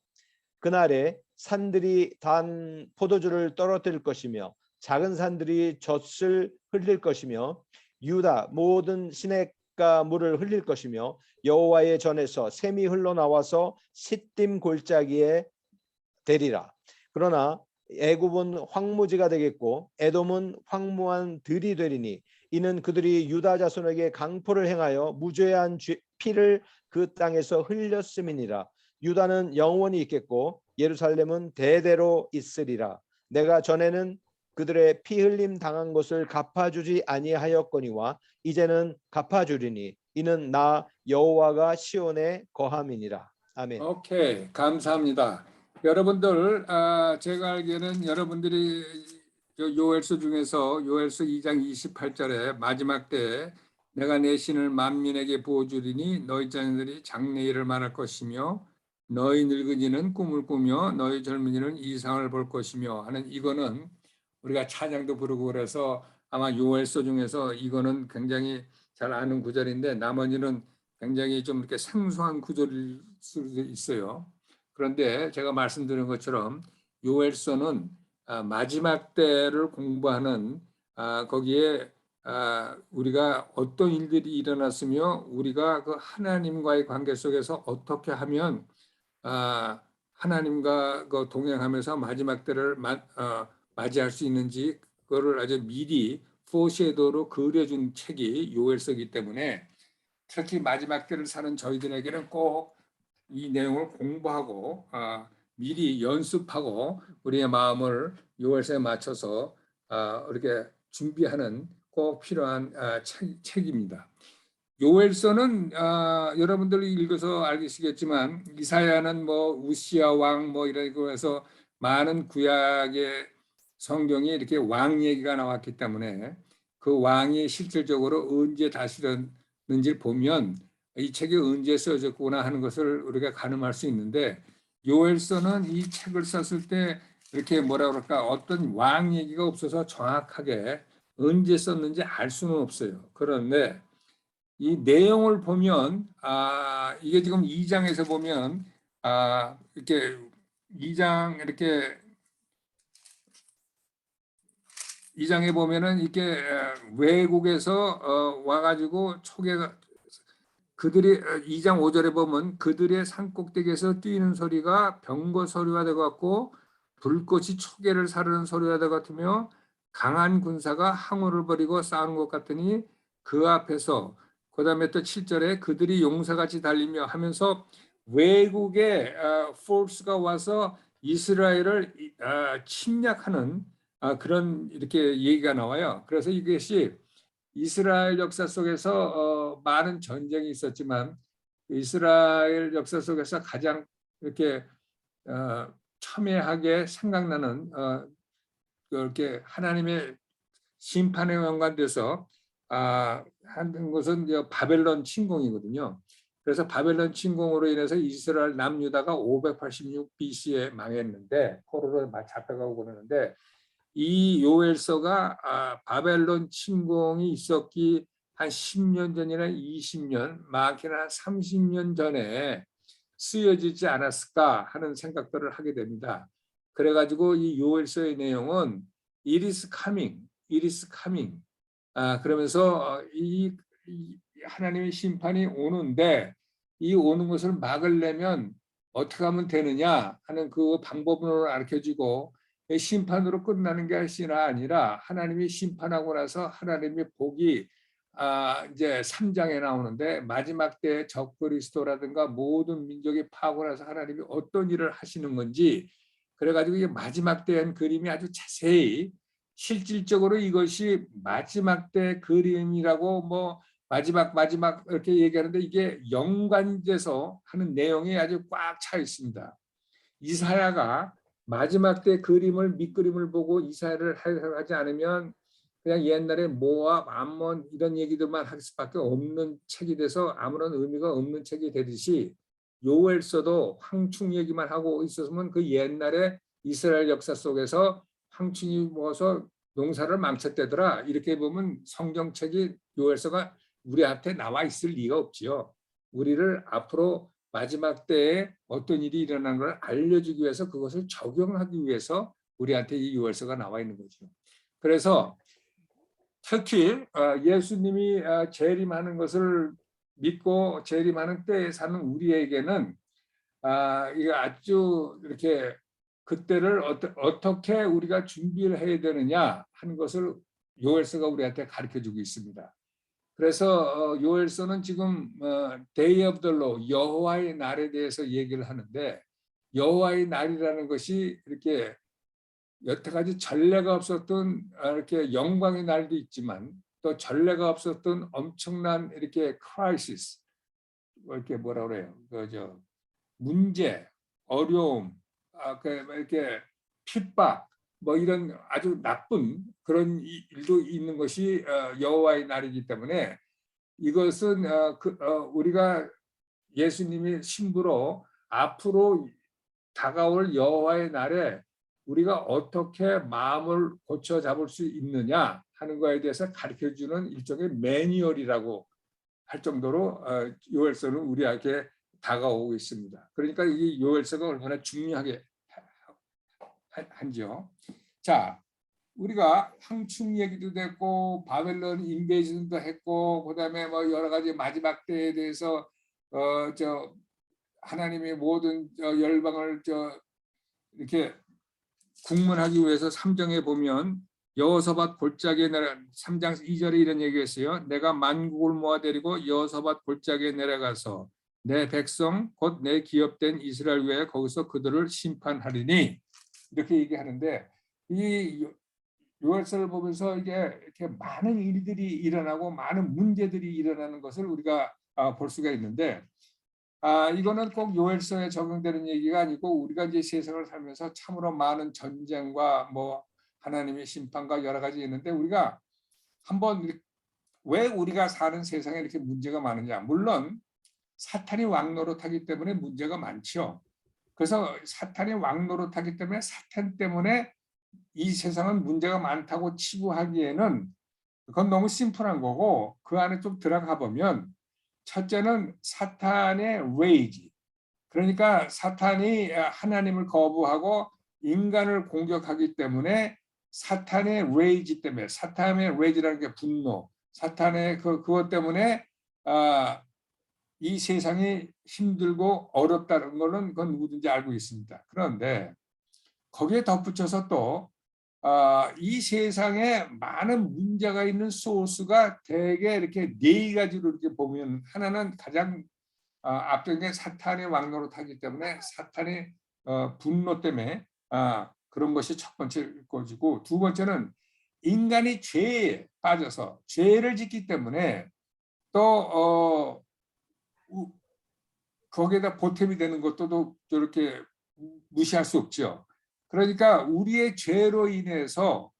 그날에 산들이 단 포도주를 떨어뜨릴 것이며 작은 산들이 젖을 흘릴 것이며 유다 모든 시냇 빛과 물을 흘릴 것이며 여호와의 전에서 샘이 흘러나와서 시딤 골짜기에 되리라. 그러나 애굽은 황무지가 되겠고 에돔은 황무한 들이 되리니 이는 그들이 유다 자손에게 강포를 행하여 무죄한 피를 그 땅에서 흘렸음이니라. 유다는 영원히 있겠고 예루살렘은 대대로 있으리라. 내가 전에는 그들의 피 흘림 당한 것을 갚아주지 아니하였거니와 이제는 갚아주리니 이는 나 여호와가 시온에 거함이니라. 아멘. 오케이, 감사합니다. 여러분들, 제가 알기에는 여러분들이 요엘서 중에서 요엘서 2장 28절에 마지막 때 내가 내 신을 만민에게 부어주리니 너희 자녀들이 장래일을 말할 것이며 너희 늙은이는 꿈을 꾸며 너희 젊은이는 이상을 볼 것이며 하는, 이거는 우리가 찬양도 부르고 그래서 아마 요엘서 중에서 이거는 굉장히 잘 아는 구절인데 나머지는 굉장히 좀 이렇게 생소한 구절일 수도 있어요. 그런데 제가 말씀드린 것처럼 요엘서는 마지막 때를 공부하는, 거기에 우리가 어떤 일들이 일어났으며 우리가 그 하나님과의 관계 속에서 어떻게 하면 하나님과 그 동행하면서 마지막 때를 맞이할 수 있는지 그거를 아주 미리 포쉐도로 그려준 책이 요엘서이기 때문에 특히 마지막 때를 사는 저희들에게는 꼭 이 내용을 공부하고 미리 연습하고 우리의 마음을 요엘서에 맞춰서 이렇게 준비하는 꼭 필요한 책입니다. 요엘서는 여러분들이 읽어서 알겠지만 이사야는 뭐 우시야 왕 뭐 이러고 해서 많은 구약의 성경이 이렇게 왕 얘기가 나왔기 때문에 그 왕이 실질적으로 언제 다스렸는지 보면 이 책이 언제 써졌구나 하는 것을 우리가 가늠할 수 있는데 요엘서는 이 책을 썼을 때 이렇게 뭐라 그럴까 어떤 왕 얘기가 없어서 정확하게 언제 썼는지 알 수는 없어요. 그런데 이 내용을 보면 이게 지금 2장에서 보면 이렇게 2장 이렇게 2장에 보면은 이렇게 외국에서 와가지고 초계가 그들이 2장 5절에 보면 그들의 산꼭대기에서 뛰는 소리가 병거 소리와 될 것 같고 불꽃이 초계를 사르는 소리와 될 것 같으며 강한 군사가 항우를 벌이고 싸우는 것 같으니 그 앞에서 그다음에 또 7절에 그들이 용사같이 달리며 하면서 외국의 포스가 와서 이스라엘을 침략하는 그런 이렇게 얘기가 나와요. 그래서 이것이 이스라엘 역사 속에서 많은 전쟁이 있었지만 이스라엘 역사 속에서 가장 이렇게 첨예하게 생각나는 이렇게 하나님의 심판에 연관돼서 하는 것은 바벨론 침공이거든요. 그래서 바벨론 침공으로 인해서 이스라엘 남유다가 586 BC에 망했는데 포로로 잡혀가고 그러는데 이 요엘서가 바벨론 침공이 있었기 한 10년 전이나 20년, 많게는 한 30년 전에 쓰여지지 않았을까 하는 생각들을 하게 됩니다. 그래가지고 이 요엘서의 내용은 It is coming, it is coming. 그러면서 이 하나님의 심판이 오는데 이 오는 것을 막으려면 어떻게 하면 되느냐 하는 그 방법을 가르쳐주고 심판으로 끝나는 것이 아니라 하나님이 심판하고 나서 하나님의 복이 이제 3장에 나오는데 마지막 때 적그리스도라든가 모든 민족이 파고 나서 하나님이 어떤 일을 하시는 건지 그래가지고 이 마지막 때의 그림이 아주 자세히 실질적으로 이것이 마지막 때 그림이라고 뭐 마지막 이렇게 얘기하는데 이게 연관돼서 하는 내용이 아주 꽉 차 있습니다. 이사야가 마지막 때 그림을 밑그림을 보고 이사야를 하지 않으면 그냥 옛날에 모압, 암몬 이런 얘기들만 할 수밖에 없는 책이 돼서 아무런 의미가 없는 책이 되듯이 요엘서도 황충 얘기만 하고 있었으면 그 옛날에 이스라엘 역사 속에서 황충이 모아서 농사를 망쳤대더라 이렇게 보면 성경책이 요엘서가 우리한테 나와 있을 리가 없지요. 우리를 앞으로 마지막 때에 어떤 일이 일어나는 걸 알려주기 위해서 그것을 적용하기 위해서 우리한테 이 요엘서가 나와 있는 거죠. 그래서 특히 예수님이 재림하는 것을 믿고 재림하는 때에 사는 우리에게는 이게 아주 이렇게 그때를 어떻게 우리가 준비를 해야 되느냐 하는 것을 요엘서가 우리한테 가르쳐주고 있습니다. 그래서 요엘서는 지금 Day of the Lord, 여호와의 날에 대해서 얘기를 하는데, 여호와의 날이라는 것이 이렇게 여태까지 전례가 없었던 이렇게 영광의 날도 있지만 또 전례가 없었던 엄청난 이렇게 크라이시스, 이렇게 뭐라 그래요? 그저 문제, 어려움, 이렇게 핍박, 뭐 이런 아주 나쁜 그런 일도 있는 것이 여호와의 날이기 때문에 이것은 우리가 예수님이 신부로 앞으로 다가올 여호와의 날에 우리가 어떻게 마음을 고쳐 잡을 수 있느냐 하는 거에 대해서 가르쳐주는 일종의 매뉴얼이라고 할 정도로 요엘서는 우리에게 다가오고 있습니다. 그러니까 이 요엘서가 얼마나 중요하게 한지요. 자, 우리가 황충 얘기도 됐고 바벨론 인베이전도 했고 그다음에 뭐 여러 가지 마지막 때에 대해서 하나님의 모든 열방을 이렇게 국문하기 위해서 3장에 보면 여호사밧 골짜기에 내려 3장 2절에 이런 얘기했어요. 내가 만국을 모아 데리고 여호사밧 골짜기에 내려가서 내 백성 곧 내 기업된 이스라엘 외에 거기서 그들을 심판하리니, 이렇게 얘기하는데 이 요엘서를 보면서 이게 이렇게 많은 일들이 일어나고 많은 문제들이 일어나는 것을 우리가 볼 수가 있는데, 이거는 꼭 요엘서에 적용되는 얘기가 아니고 우리가 이제 세상을 살면서 참으로 많은 전쟁과 뭐 하나님의 심판과 여러 가지 있는데, 우리가 한번 왜 우리가 사는 세상에 이렇게 문제가 많으냐? 물론 사탄이 왕노릇하기 때문에 문제가 많죠. 그래서 사탄이 왕노릇하기 때문에 사탄 때문에 이 세상은 문제가 많다고 치부하기에는 그건 너무 심플한 거고, 그 안에 좀 들어가 보면 첫째는 사탄의 rage, 그러니까 사탄이 하나님을 거부하고 인간을 공격하기 때문에 사탄의 rage 때문에, 사탄의 rage라는 게 분노, 사탄의 그것 때문에 이 세상이 힘들고 어렵다는 거는 그건 누구든지 알고 있습니다. 그런데 거기에 덧붙여서 또 이 세상에 많은 문제가 있는 소스가 대개 이렇게 네 가지로 이렇게 보면, 하나는 가장 앞쪽에 사탄의 왕노릇하기 때문에 사탄의 분노 때문에 그런 것이 첫 번째 것이고, 두 번째는 인간이 죄에 빠져서 죄를 짓기 때문에 또 거기에다 보탬이 되는 것도 저렇게 무시할 수 없죠. 그러니까 우리의 죄로 인해서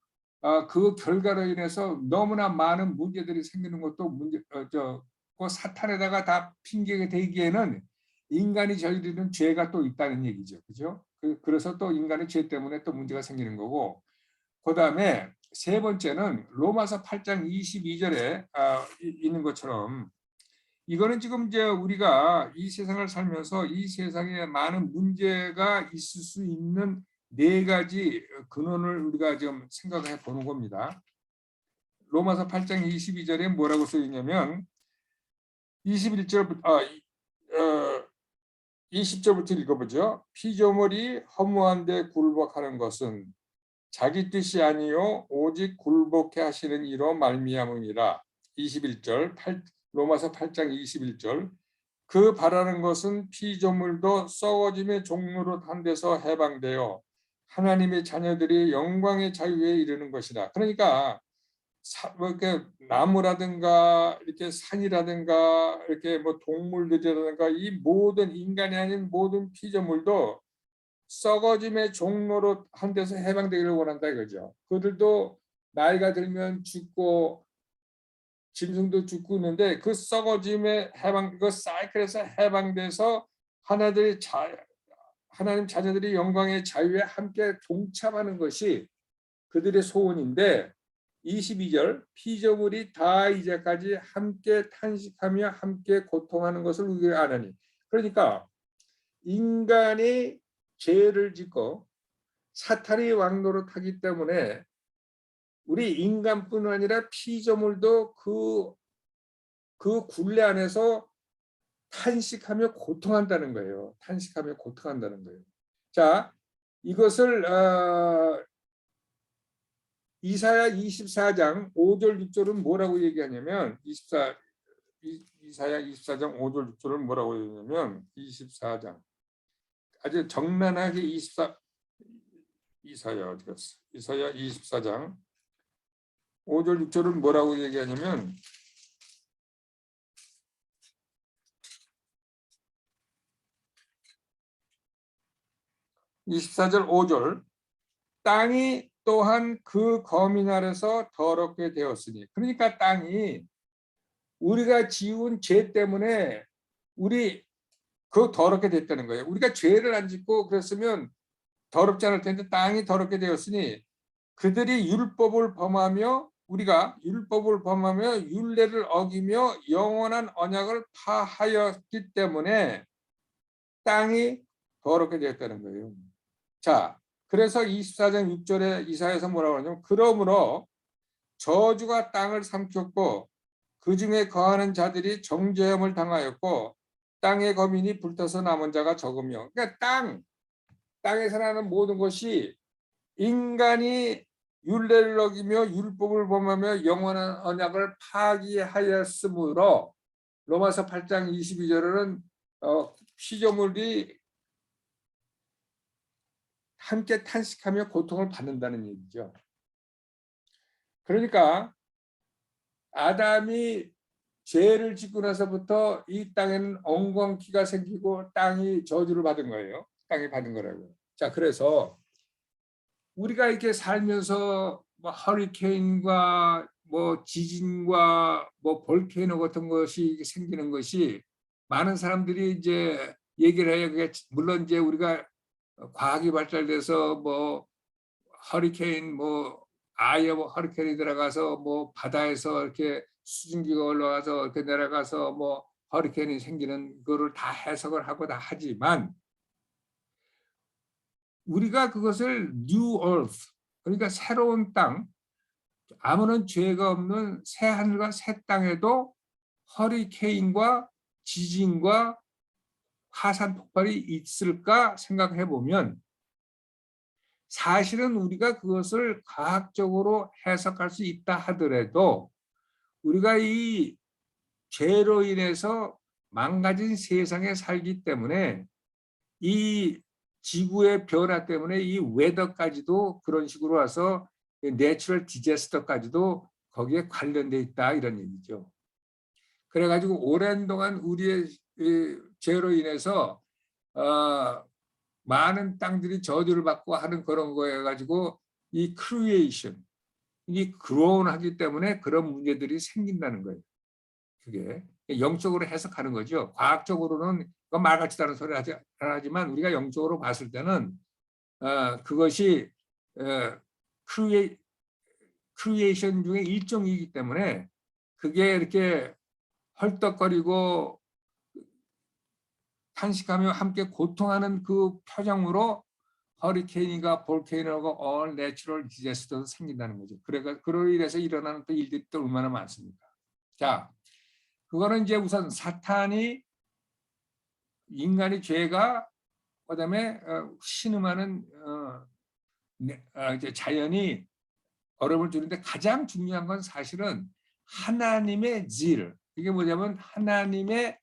그 결과로 인해서 너무나 많은 문제들이 생기는 것도 그 사탄에다가 다 핑계가 되기에는 인간이 저지르는 죄가 또 있다는 얘기죠. 그죠? 그래서 또 인간의 죄 때문에 또 문제가 생기는 거고, 그다음에 세 번째는 로마서 8장 22절에 있는 것처럼, 이거는 지금 이제 우리가 이 세상을 살면서 이 세상에 많은 문제가 있을 수 있는 네 가지 근원을 우리가 지금 생각해 보는 겁니다. 로마서 8장 22절에 뭐라고 써 있냐면 20절부터 읽어보죠. 피조물이 허무한데 굴복하는 것은 자기 뜻이 아니요 오직 굴복해 하시는 이로 말미암음이라. 21절 로마서 8장 21절 그 바라는 것은 피조물도 썩어짐의 종로로 한 데서 해방되어 하나님의 자녀들이 영광의 자유에 이르는 것이다. 그러니까 이렇게 나무라든가 이렇게 산이라든가 이렇게 뭐 동물들이라든가 이 모든 인간이 아닌 모든 피조물도 썩어짐의 종로로 한 데서 해방되기를 원한다 이거죠. 그들도 나이가 들면 죽고 짐승도 죽고 있는데 그 썩어짐의 해방, 그 사이클에서 해방돼서 하나님 자녀들이 영광의 자유에 함께 동참하는 것이 그들의 소원인데, 22절 피조물이 다 이제까지 함께 탄식하며 함께 고통하는 것을 우리가 아느니. 그러니까 인간이 죄를 짓고 사탄이 왕노릇하기 때문에 우리 인간뿐 아니라 피조물도 그 굴레 안에서 탄식하며 고통한다는 거예요. 탄식하며 고통한다는 거예요. 자, 이것을 이사야 24장 5절 6절은 뭐라고 얘기하냐면 이사야 24장 5절 6절은 뭐라고 얘기하냐면 24장 아주 적나라하게 이사야 어디 갔어? 이사야 24장 5절 6절은 뭐라고 얘기하냐면 (24절) 5절 땅이 또한 그 거민 아래서 더럽게 되었으니 그러니까 땅이 우리가 지은 죄 때문에 우리 그 더럽게 됐다는 거예요. 우리가 죄를 안 짓고 그랬으면 더럽지 않을 텐데 땅이 더럽게 되었으니 그들이 율법을 범하며 우리가 율법을 범하며 율례를 어기며 영원한 언약을 파하였기 때문에 땅이 더럽게 되었다는 거예요. 자, 그래서 24장 6절에 이사야에서 뭐라고 하냐면 그러므로 저주가 땅을 삼켰고 그 중에 거하는 자들이 정죄함을 당하였고 땅의 거민이 불타서 남은 자가 적으며 그러니까 땅에서 나는 모든 것이 인간이 율례를 어기며 율법을 범하며 영원한 언약을 파기하였으므로 로마서 8장 22절에는 피조물이 함께 탄식하며 고통을 받는다는 얘기죠. 그러니까 아담이 죄를 짓고 나서부터 이 땅에는 엉겅퀴가 생기고 땅이 저주를 받은 거예요. 땅이 받은 거라고요. 자, 그래서 우리가 이렇게 살면서 뭐 허리케인과 뭐 지진과 뭐 볼케이노 같은 것이 생기는 것이 많은 사람들이 이제 얘기를 해요. 그게 물론 이제 우리가 과학이 발달돼서 뭐 허리케인 뭐 아예 뭐 허리케인이 들어가서 뭐 바다에서 이렇게 수증기가 올라가서 이렇게 내려가서 뭐 허리케인이 생기는 거를 다 해석을 하고 다 하지만 우리가 그것을 New Earth 그러니까 새로운 땅 아무런 죄가 없는 새 하늘과 새 땅에도 허리케인과 지진과 화산 폭발이 있을까 생각해 보면 사실은 우리가 그것을 과학적으로 해석할 수 있다 하더라도 우리가 이 죄로 인해서 망가진 세상에 살기 때문에 이 지구의 변화 때문에 이 웨더까지도 그런 식으로 와서 내추럴 디제스터까지도 거기에 관련돼 있다 이런 얘기죠. 그래가지고 오랜 동안 우리의 죄로 인해서 많은 땅들이 저주를 받고 하는 그런 거여 가지고 이 크리에이션 이 그로운하기 때문에 그런 문제들이 생긴다는 거예요. 그게 영적으로 해석하는 거죠. 과학적으로는 그건 말 같지도 않은 소리 하지만 우리가 영적으로 봤을 때는 그것이 크리에이션 중에 일종이기 때문에 그게 이렇게 헐떡거리고 탄식하며 함께 고통하는 그 표정으로 허리케인이가 볼케이노가 all natural disaster도 생긴다는 거죠. 그로 인해서 일어나는 또 일들이 또 얼마나 많습니까? 자, 그거는 이제 우선 사탄이 인간의 죄가 그다음에 신음하는 이제 자연이 어려움을 주는데 가장 중요한 건 사실은 하나님의 질 이게 뭐냐면 하나님의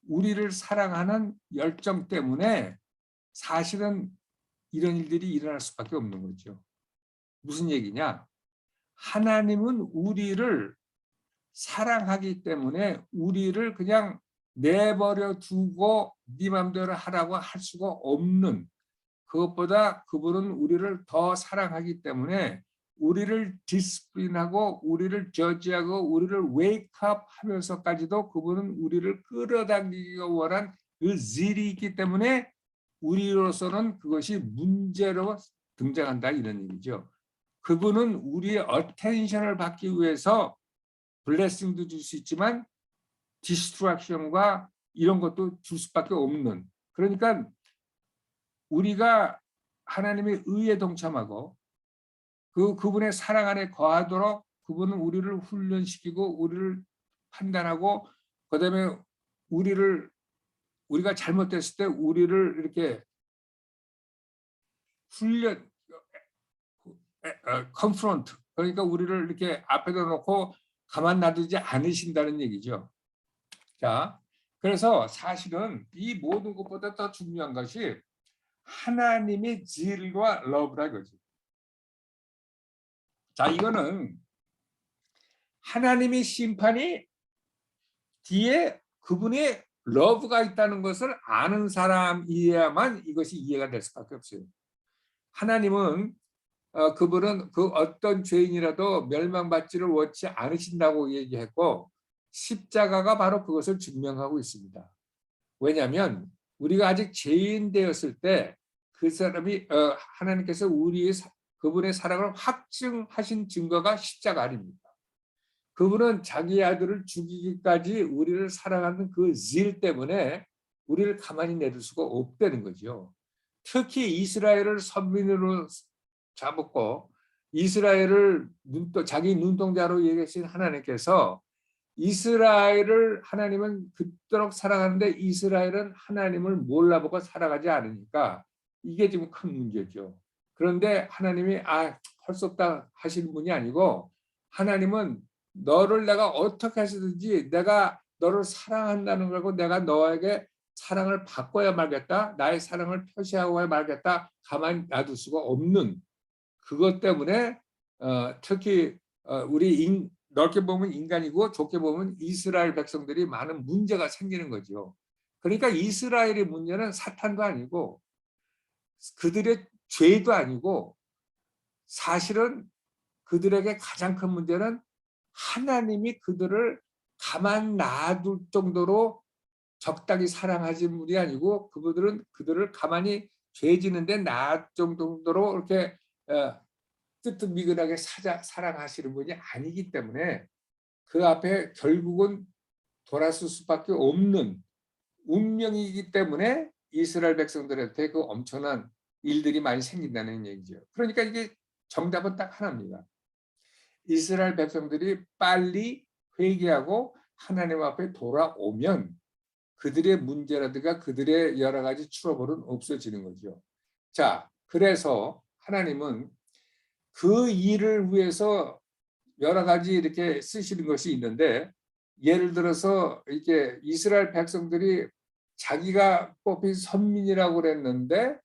우리를 사랑하는 열정 때문에 사실은 이런 일들이 일어날 수밖에 없는 거죠. 무슨 얘기냐? 하나님은 우리를 사랑하기 때문에 우리를 그냥 내버려 두고 네 맘대로 하라고 할 수가 없는 그것보다 그분은 우리를 더 사랑하기 때문에 우리를 디스플린하고 우리를 저지하고 우리를 웨이크업 하면서까지도 그분은 우리를 끌어당기기가 원한 그 질이 있기 때문에 우리로서는 그것이 문제로 등장한다 이런 얘기죠. 그분은 우리의 어텐션을 받기 위해서 블레싱도 줄 수 있지만 디스트랙션과 이런 것도 줄 수밖에 없는 그러니까 우리가 하나님의 의에 동참하고 그분의 사랑 안에 거하도록 그분은 우리를 훈련시키고 우리를 판단하고 그다음에 우리가 잘못됐을 때 우리를 이렇게 confront, 그러니까 우리를 이렇게 앞에다 놓고 가만 놔두지 않으신다는 얘기죠. 자, 그래서 사실은 이 모든 것보다 더 중요한 것이 하나님의 질과 러브라 이거지. 자, 이거는 하나님의 심판이 뒤에 그분의 러브가 있다는 것을 아는 사람이어야만 이것이 이해가 될 수밖에 없어요. 하나님은 그분은 그 어떤 죄인이라도 멸망받지를 원치 않으신다고 얘기했고 십자가가 바로 그것을 증명하고 있습니다. 왜냐하면 우리가 아직 죄인 되었을 때 그 사람이 하나님께서 그분의 사랑을 확증하신 증거가 십자가 아닙니까? 그분은 자기 아들을 죽이기까지 우리를 사랑하는 그 질 때문에 우리를 가만히 내둘 수가 없다는 거죠. 특히 이스라엘을 선민으로 잡았고 이스라엘을 자기 눈동자로 얘기하신 하나님께서 이스라엘을 하나님은 그토록 사랑하는데 이스라엘은 하나님을 몰라보고 살아가지 않으니까 이게 지금 큰 문제죠. 그런데 하나님이 할 수 없다 하시는 분이 아니고 하나님은 너를 내가 어떻게 하시든지 내가 너를 사랑한다는 거고 내가 너에게 사랑을 받고야 말겠다. 나의 사랑을 표시하고야 말겠다. 가만히 놔둘 수가 없는 그것 때문에 특히 우리 넓게 보면 인간이고 좁게 보면 이스라엘 백성들이 많은 문제가 생기는 거죠. 그러니까 이스라엘의 문제는 사탄도 아니고 그들의 죄도 아니고 사실은 그들에게 가장 큰 문제는 하나님이 그들을 가만 놔둘 정도로 적당히 사랑하신 분이 아니고 그들을 가만히 죄 지는데 놔둘 정도로 이렇게 뜨뜻미근하게 사랑하시는 분이 아니기 때문에 그 앞에 결국은 돌아설 수밖에 없는 운명이기 때문에 이스라엘 백성들한테 그 엄청난 일들이 많이 생긴다는 얘기죠. 그러니까 이게 정답은 딱 하나입니다. 이스라엘 백성들이 빨리 회개하고 하나님 앞에 돌아오면 그들의 문제라든가 그들의 여러 가지 트러블은 없어지는 거죠. 자, 그래서 하나님은 그 일을 위해서 여러 가지 이렇게 쓰시는 것이 있는데 예를 들어서 이렇게 이스라엘 백성들이 자기가 뽑힌 선민이라고 그랬는데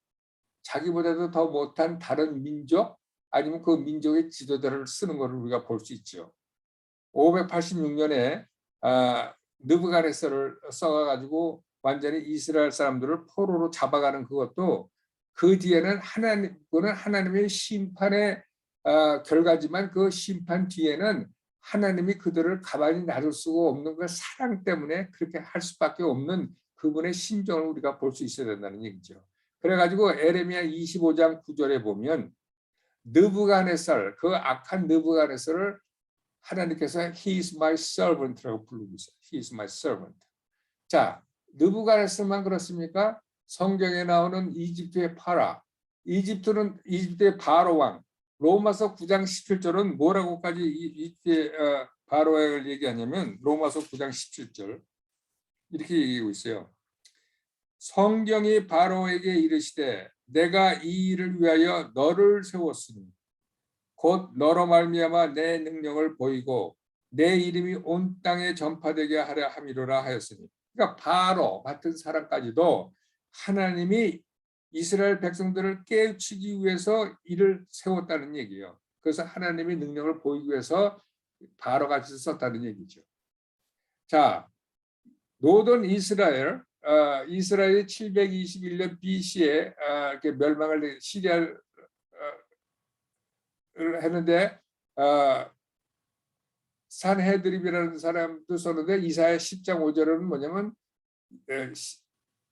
자기보다도 더 못한 다른 민족 아니면 그 민족의 지도자를 쓰는 것을 우리가 볼 수 있죠. 586년에 느부갓네살을 써가지고 완전히 이스라엘 사람들을 포로로 잡아가는 그것도 그 뒤에는 그는 하나님의 심판의 결과지만 그 심판 뒤에는 하나님이 그들을 가만히 놔둘 수가 없는 그 사랑 때문에 그렇게 할 수밖에 없는 그분의 심정을 우리가 볼 수 있어야 된다는 얘기죠. 그래가지고 에레미야 25장 9절에 보면 느부갓네살, 그 악한 느부갓네살을 하나님께서 He is my servant라고 부르고 있어요. He is my servant. 자, 느부갓네살만 그렇습니까? 성경에 나오는 이집트의 파라, 이집트의 바로 왕, 로마서 9장 17절은 뭐라고까지 이때 바로를 얘기하냐면 로마서 9장 17절 이렇게 얘기하고 있어요. 성경이 바로에게 이르시되 내가 이 일을 위하여 너를 세웠으니 곧 너로 말미암아 내 능력을 보이고 내 이름이 온 땅에 전파되게 하려 함이로라 하였으니 그러니까 바로 같은 사람까지도 하나님이 이스라엘 백성들을 깨우치기 위해서 이를 세웠다는 얘기예요. 그래서 하나님의 능력을 보이기 위해서 바로같이 썼다는 얘기죠. 자, 노던 이스라엘이 721년 BC에 이렇게 멸망을 시리아를 했는데 산헤드립이라는 사람도 썼는데 이사야 10장 5절은 뭐냐면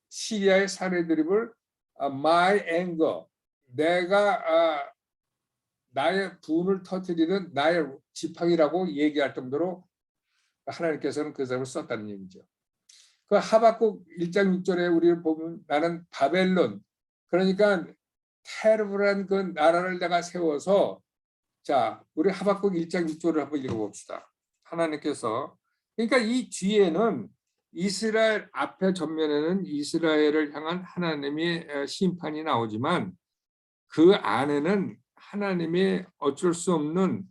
시리아의 산헤드립을 my anger, 내가 나의 분을 터뜨리는 나의 지팡이라고 얘기할 정도로 하나님께서는 그 사람을 썼다는 얘기죠. 그 하박국 1장 6절에 우리를 보면 나는 바벨론, 그러니까 테르블한 그 나라를 내가 세워서 자, 우리 하박국 1장 6절을 한번 읽어봅시다. 하나님께서 그러니까 이 뒤에는 이스라엘 앞에 전면에는 이스라엘을 향한 하나님의 심판이 나오지만 그 안에는 하나님의 어쩔 수 없는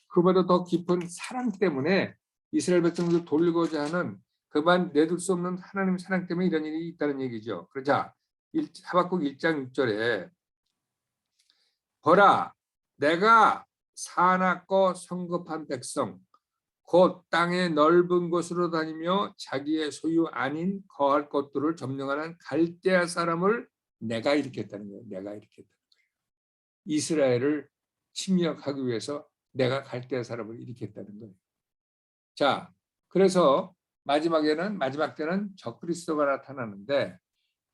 그보다 더 깊은 사랑 때문에 이스라엘 백성들 돌리고자 하는 그만 내둘 수 없는 하나님의 사랑 때문에 이런 일이 있다는 얘기죠. 그러자 하박국 1장 6절에 보라 내가 사납고 성급한 백성 곧 땅의 넓은 곳으로 다니며 자기의 소유 아닌 거할 것들을 점령하는 갈대아 사람을 내가 일으켰다는 거예요. 내가 일으켰다는 거예요. 이스라엘을 침략하기 위해서 내가 갈대아 사람을 일으켰다는 거예요. 자, 그래서 마지막 때는 적그리스도가 나타나는데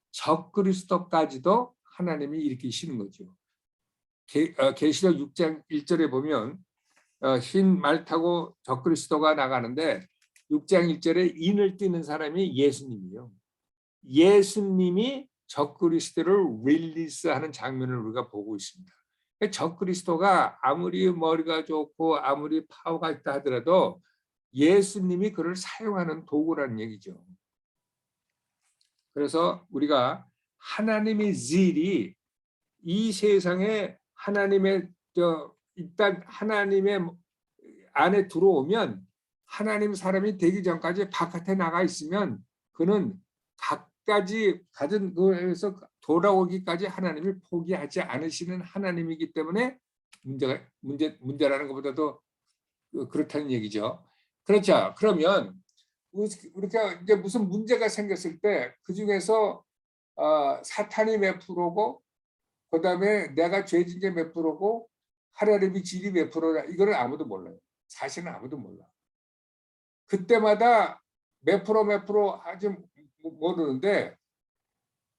적그리스도까지도 하나님이 일으키시는 거죠. 계시록 6장 1절에 보면 흰 말 타고 적그리스도가 나가는데 6장 1절에 인을 띠는 사람이 예수님이요. 예수님이 적그리스도를 릴리스하는 장면을 우리가 보고 있습니다. 적그리스도가 아무리 머리가 좋고 아무리 파워가 있다 하더라도 예수님이 그를 사용하는 도구라는 얘기죠. 그래서 우리가 하나님의 질이 이 세상에 하나님의 일단 하나님의 안에 들어오면 하나님 사람이 되기 전까지 바깥에 나가 있으면 그는 각가지 가진 거에서 돌아오기까지 하나님을 포기하지 않으시는 하나님이기 때문에 문제라는 것보다도 그렇다는 얘기죠. 그렇죠. 그러면 우리가 이제 무슨 문제가 생겼을 때 그 중에서 사탄이 몇 프로고 그다음에 내가 죄진 게 몇 프로고 하나님의 질이 몇 프로냐 이거는 아무도 몰라요. 사실은 아무도 몰라. 그때마다 몇 프로 하지 모르는데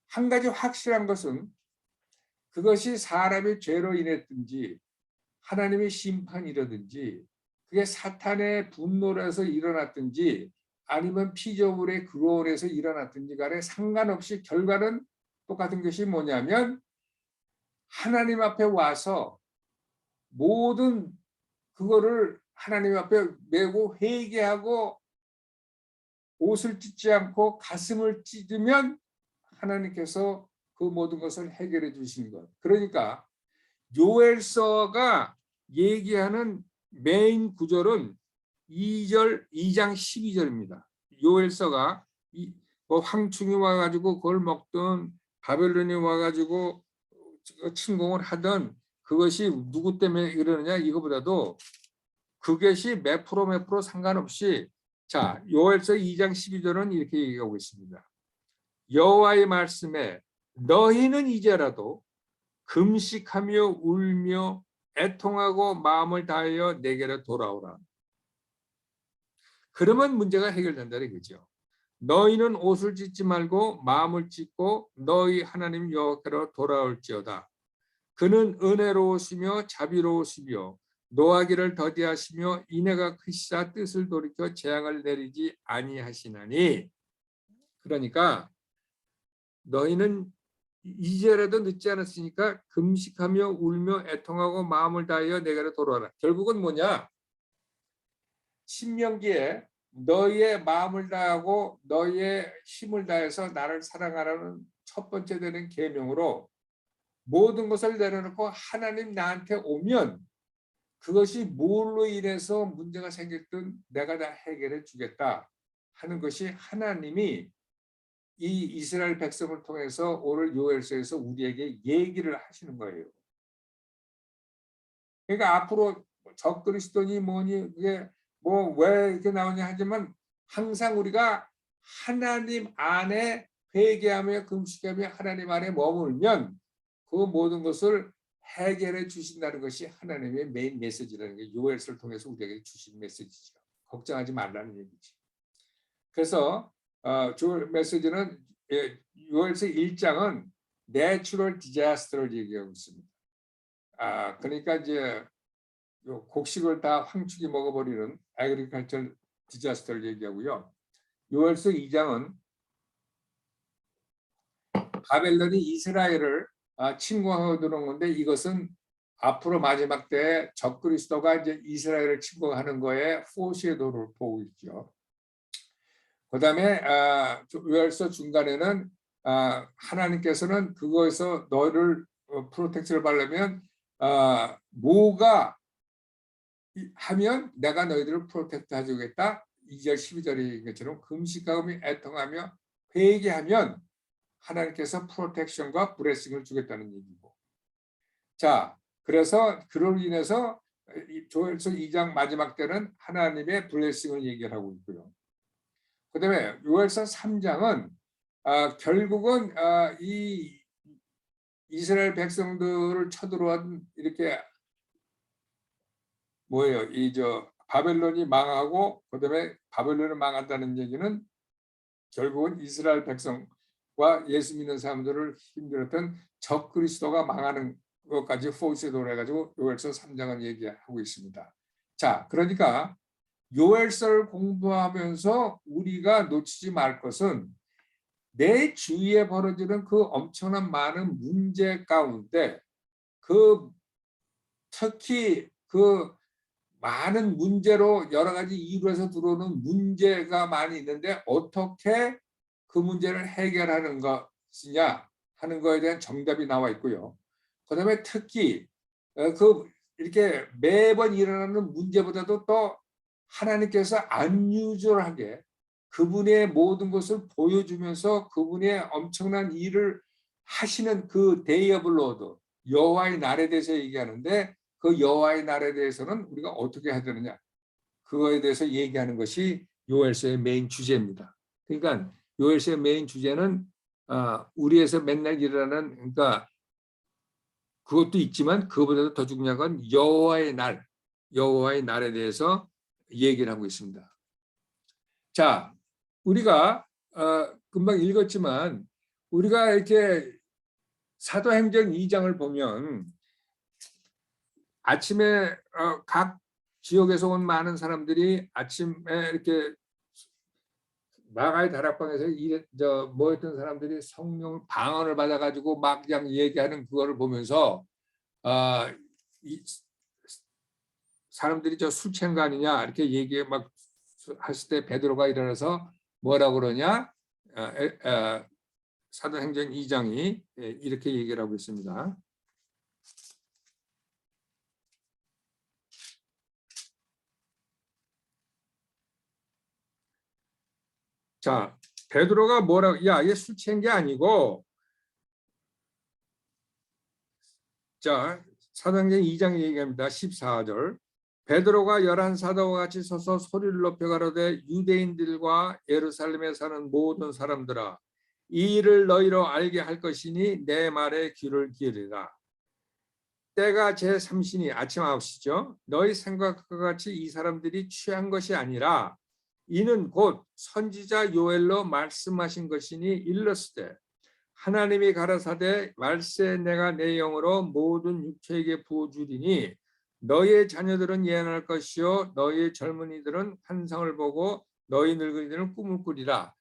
한 가지 확실한 것은 그것이 사람의 죄로 인했든지 하나님의 심판이라든지 그게 사탄의 분노라서 일어났든지 아니면 피조물의 그로울에서 일어났든지 간에 상관없이 결과는 똑같은 것이 뭐냐면 하나님 앞에 와서 모든 그거를 하나님 앞에 메고 회개하고 옷을 찢지 않고 가슴을 찢으면 하나님께서 그 모든 것을 해결해 주신 것. 그러니까 요엘서가 얘기하는 메인 구절은 2장 12절입니다. 요엘서가 뭐 황충이 와가지고 그걸 먹던 바벨론이 와가지고 침공을 하던 그것이 누구 때문에 이러느냐 이거보다도 그것이 몇 프로 상관없이 자 요엘서 2장 12절은 이렇게 얘기하고 있습니다. 여호와의 말씀에 너희는 이제라도 금식하며 울며 애통하고 마음을 다하여 내게로 돌아오라. 그러면 문제가 해결된다는 거죠. 너희는 옷을 찢지 말고 마음을 찢고 너희 하나님 여호와께로 돌아올지어다. 그는 은혜로우시며 자비로우시며 노하기를 더디하시며 인애가 크시사 뜻을 돌이켜 재앙을 내리지 아니하시나니. 그러니까 너희는 이제라도 늦지 않았으니까 금식하며 울며 애통하고 마음을 다하여 내게로 돌아와라. 결국은 뭐냐? 신명기에 너희의 마음을 다하고 너희의 힘을 다해서 나를 사랑하라는 첫 번째 되는 계명으로 모든 것을 내려놓고 하나님 나한테 오면 그것이 뭘로 인해서 문제가 생겼든 내가 다 해결해 주겠다 하는 것이 하나님이 이 이스라엘 백성을 통해서 오늘 요엘서에서 우리에게 얘기를 하시는 거예요. 그러니까 앞으로 적그리스도니 뭐니 이게 뭐 왜 이렇게 나오냐 하지만 항상 우리가 하나님 안에 회개하며 금식하며 하나님 안에 머물면 그 모든 것을 해결해 주신다는 것이 하나님의 메인 메시지라는 게 요엘서를 통해서 우리에게 주신 메시지죠. 걱정하지 말라는 얘기지. 그래서 주 메시지는 요엘서 1장은 내추럴 디자스터를 얘기하고 있습니다. 그러니까 이제 곡식을 다 황축이 먹어버리는 애그리컬처 디자스터를 얘기하고요. 요엘서 2장은 바벨론이 이스라엘을 침공하고 들어온 건데 이것은 앞으로 마지막 때에 적그리스도가 이제 이스라엘을 침공하는 거에 포시에도를 보고 있죠. 그다음에 요엘서 중간에는 하나님께서는 그거에서 너를 프로텍트를 받으려면 뭐가 하면 내가 너희들을 프로텍트 해주겠다. 2절 12절의 것처럼 금식하며 애통하며 회개하면 하나님께서 프로텍션과 브레싱을 주겠다는 얘기고. 자, 그래서 그로 인해서 조엘서 2장 마지막 때는 하나님의 블레싱을 얘기하고 있고요. 그다음에 요엘서 3장은 결국은 이 이스라엘 백성들을 쳐들어온 이렇게 뭐예요? 바벨론이 망하고 그다음에 바벨론이 망한다는 얘기는 결국은 이스라엘 백성과 예수 믿는 사람들을 힘들었던 적그리스도가 망하는 것까지 포시도를 해가지고 요엘서 3장은 얘기하고 있습니다. 자, 그러니까 요엘서를 공부하면서 우리가 놓치지 말 것은 내 주위에 벌어지는 그 엄청난 많은 문제 가운데 특히 그 많은 문제로 여러 가지 이유에서 들어오는 문제가 많이 있는데 어떻게 그 문제를 해결하는 것이냐 하는 거에 대한 정답이 나와 있고요. 그다음에 특히 이렇게 매번 일어나는 문제보다도 또 하나님께서 안유절하게 그분의 모든 것을 보여주면서 그분의 엄청난 일을 하시는 그 데이 오브 로드 여호와의 날에 대해서 얘기하는데 그 여호와의 날에 대해서는 우리가 어떻게 해야 되느냐 그거에 대해서 얘기하는 것이 요엘서의 메인 주제입니다. 그러니까 요엘서의 메인 주제는 우리에서 맨날 일어나는 그러니까 그것도 있지만 그것보다도 더 중요한 건 여호와의 날에 대해서 얘기를 하고 있습니다. 자, 우리가 금방 읽었지만 우리가 이렇게 사도행전 2장을 보면 아침에 각 지역에서 온 많은 사람들이 아침에 이렇게 마가의 다락방에서 모였던 사람들이 성령 방언을 받아가지고 막 그냥 얘기하는 그거를 보면서 사람들이 저 술 취한 거 아니냐 이렇게 얘기 막 했을 때 베드로가 일어나서 뭐라고 그러냐 사도행전 2장이 이렇게 얘기를 하고 있습니다. 자, 베드로가 뭐라고 얘 술 취한 게 아니고 자 사도행전 2장 얘기합니다. 14절 베드로가 11사도와 같이 서서 소리를 높여 가로되 유대인들과 예루살렘에 사는 모든 사람들아 이 일을 너희로 알게 할 것이니 내 말에 귀를 기울이라. 때가 제3시니 아침 9시죠. 너희 생각과 같이 이 사람들이 취한 것이 아니라 이는 곧 선지자 요엘로 말씀하신 것이니 일렀으되 하나님이 가라사대 말세 내가 내 영으로 모든 육체에게 부어주리니 너희의 자녀들은 예언할 것이요 너희의 젊은이들은 환상을 보고 너희 늙은이들은 꿈을 꾸리라.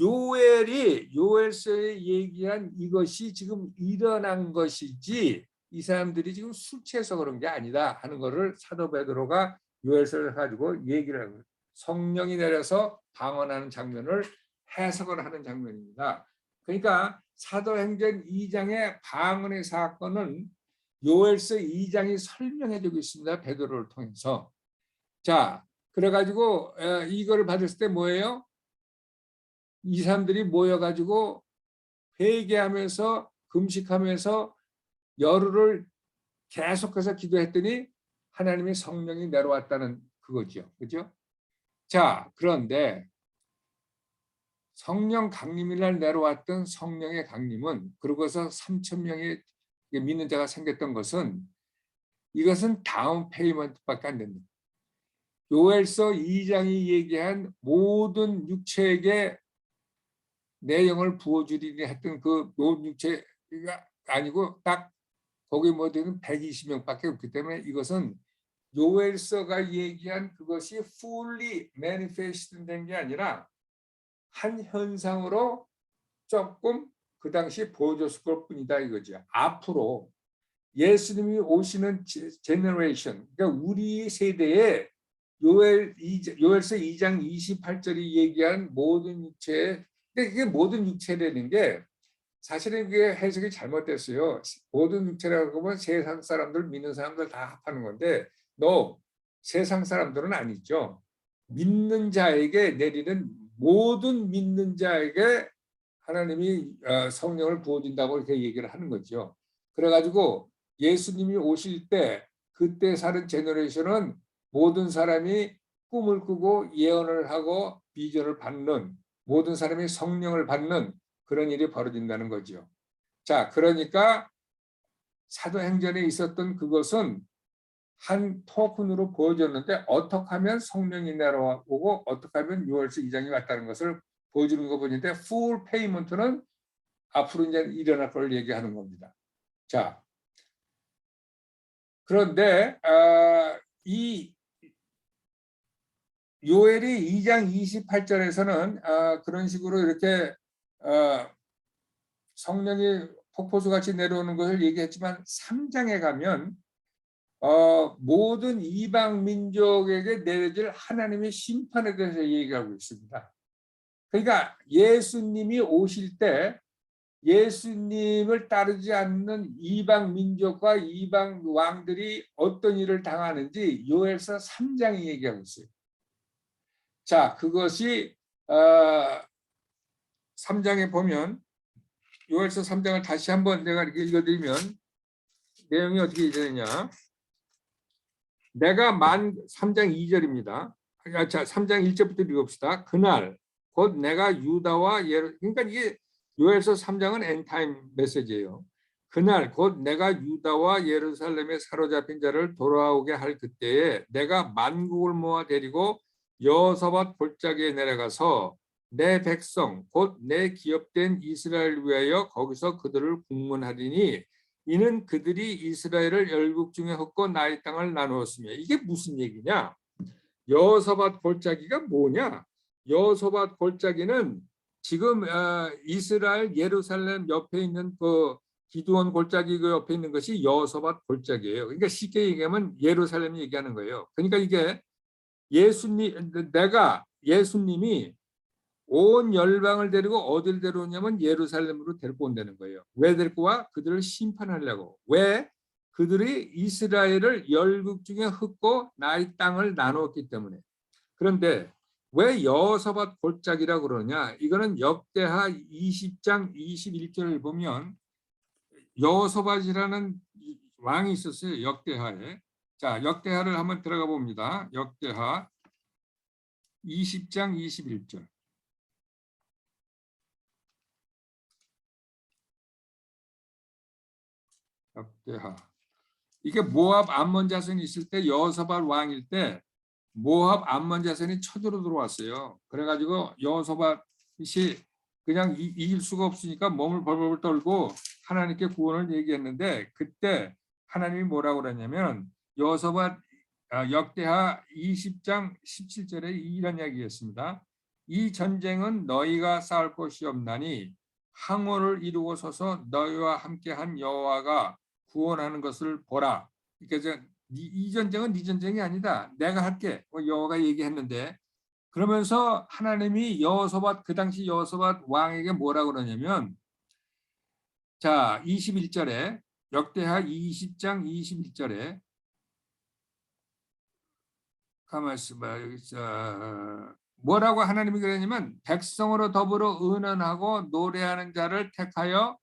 요엘이 요엘서에 얘기한 이것이 지금 일어난 것이지 이 사람들이 지금 술 취해서 그런 게 아니다 하는 것을 사도 베드로가 요엘서를 가지고 얘기를 하는 거예요. 성령이 내려서 방언하는 장면을 해석을 하는 장면입니다. 그러니까 사도행전 2장의 방언의 사건은 요엘서 2장이 설명해주고 있습니다. 베드로를 통해서. 자, 그래가지고 이거를 받았을 때 뭐예요? 이 사람들이 모여가지고 회개하면서 금식하면서 열흘을 계속해서 기도했더니 하나님의 성령이 내려왔다는 그거죠. 그죠? 자, 그런데 성령 강림이날 내려왔던 성령의 강림은 그러고서 3,000명의 믿는 자가 생겼던 것은 이것은 다운 페이먼트밖에 안 됩니다. 요엘서 2장이 얘기한 모든 육체에게 내 영을 부어주리니 했던 그 모든 육체가 아니고 딱 거기 뭐든 120명밖에 없기 때문에 이것은 요엘서가 얘기한 그것이 fully manifest 된 게 아니라 한 현상으로 조금 그 당시에 보여줬을 것 뿐이다 이거죠. 앞으로 예수님이 오시는 제너레이션, 그러니까 우리 세대에 요엘서 2장 28절이 얘기한 모든 육체, 근데 이게 모든 육체라는 게 사실은 그게 해석이 잘못됐어요. 모든 육체라고 하면 세상 사람들, 믿는 사람들 다 합하는 건데, 세상 사람들은 아니죠. 믿는 자에게 내리는, 모든 믿는 자에게 하나님이 성령을 부어준다고 이렇게 얘기를 하는 거죠. 그래가지고 예수님이 오실 때 그때 사는 제너레이션은 모든 사람이 꿈을 꾸고 예언을 하고 비전을 받는, 모든 사람이 성령을 받는 그런 일이 벌어진다는 거죠. 자, 그러니까 사도행전에 있었던 그것은 한 토큰으로 보여줬는데 어떻게 하면 성령이 내려오고 어떻게 하면 요엘서 2장이 왔다는 것을 보여주는 거 보는데, 풀 페이먼트는 앞으로 이제 일어날 걸 얘기하는 겁니다. 자, 그런데 이 요엘이 2장 28절에서는 그런 식으로 이렇게 성령이 폭포수같이 내려오는 것을 얘기했지만 3장에 가면 모든 이방 민족에게 내려질 하나님의 심판에 대해서 얘기하고 있습니다. 그러니까 예수님이 오실 때 예수님을 따르지 않는 이방 민족과 이방 왕들이 어떤 일을 당하는지 요엘서 3장이 얘기하고 있어요. 자, 그것이 3장에 보면, 요엘서 3장을 다시 한번 내가 이렇게 읽어드리면 내용이 어떻게 되느냐. 내가 3장 2절입니다. 자, 3장 1절부터 읽읍시다. 그날 곧 내가 유다와 그러니까 이게 요엘서 3장은 엔타임 메시지예요. 그날 곧 내가 유다와 예루살렘에 사로잡힌 자를 돌아오게 할 그때에 내가 만국을 모아 데리고 여호사밧 골짜기에 내려가서 내 백성 곧 내 기업된 이스라엘을 위하여 거기서 그들을 국문하리니 이는 그들이 이스라엘을 열국 중에 헛고 나의 땅을 나누었으며. 이게 무슨 얘기냐? 여호사밧 골짜기가 뭐냐? 여호사밧 골짜기는 지금 이스라엘 예루살렘 옆에 있는 그 기드온 골짜기 그 옆에 있는 것이 여호사밧 골짜기예요. 그러니까 쉽게 얘기하면 예루살렘 얘기하는 거예요. 그러니까 이게 예수님이 온 열방을 데리고 어디를 데려오냐면 예루살렘으로 데리고 온다는 거예요. 왜 데리고 와? 그들을 심판하려고. 왜? 그들이 이스라엘을 열국 중에 흩고 나의 땅을 나누었기 때문에. 그런데 왜 여호사밧 골짜기라고 그러냐? 이거는 역대하 20장 21절을 보면 여호사밧이라는 왕이 있었어요. 역대하에. 자, 역대하를 한번 들어가 봅니다. 역대하 20장 21절. 역대하. 이게 모압 암몬 자손이 있을 때 여호사밧 왕일 때 모압 암몬 자손이 쳐들어 들어왔어요. 그래가지고 여호사밧이 그냥 이길 수가 없으니까 몸을 벌벌 떨고 하나님께 구원을 얘기했는데, 그때 하나님이 뭐라고 그러냐면 여호사밧 역대하 20장 17절에 이런 이야기였습니다. 이 전쟁은 너희가 싸울 것이 없나니 항오를 이루고 서서 너희와 함께한 여호와가 구원하는 것을 보라. 그러니까 이 전쟁은 네 전쟁이 아니다. 내가 할게. 여호와가 얘기했는데, 그러면서 하나님이 여호사밧, 그 당시 여호사밧 왕에게 뭐라고 그러냐면, 자 21절에 역대하 20장 21절에 가만히 있어봐. 여기 뭐라고 하나님이 그러냐면 백성으로 더불어 의논하고 노래하는 자를 택하여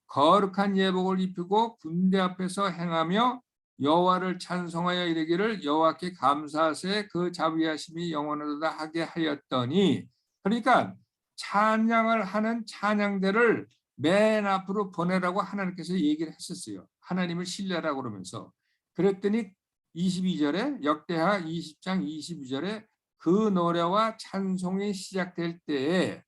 거룩한 예복을 입히고 군대 앞에서 행하며 여호와를 찬송하여 이르기를 여호와께 감사하세 그 자비하심이 영원하다 하게 하였더니. 그러니까 찬양을 하는 찬양대를 맨 앞으로 보내라고 하나님께서 얘기를 했었어요. 하나님을 신뢰하라고 그러면서. 그랬더니 22절에 역대하 20장 22절에 그 노래와 찬송이 시작될 때에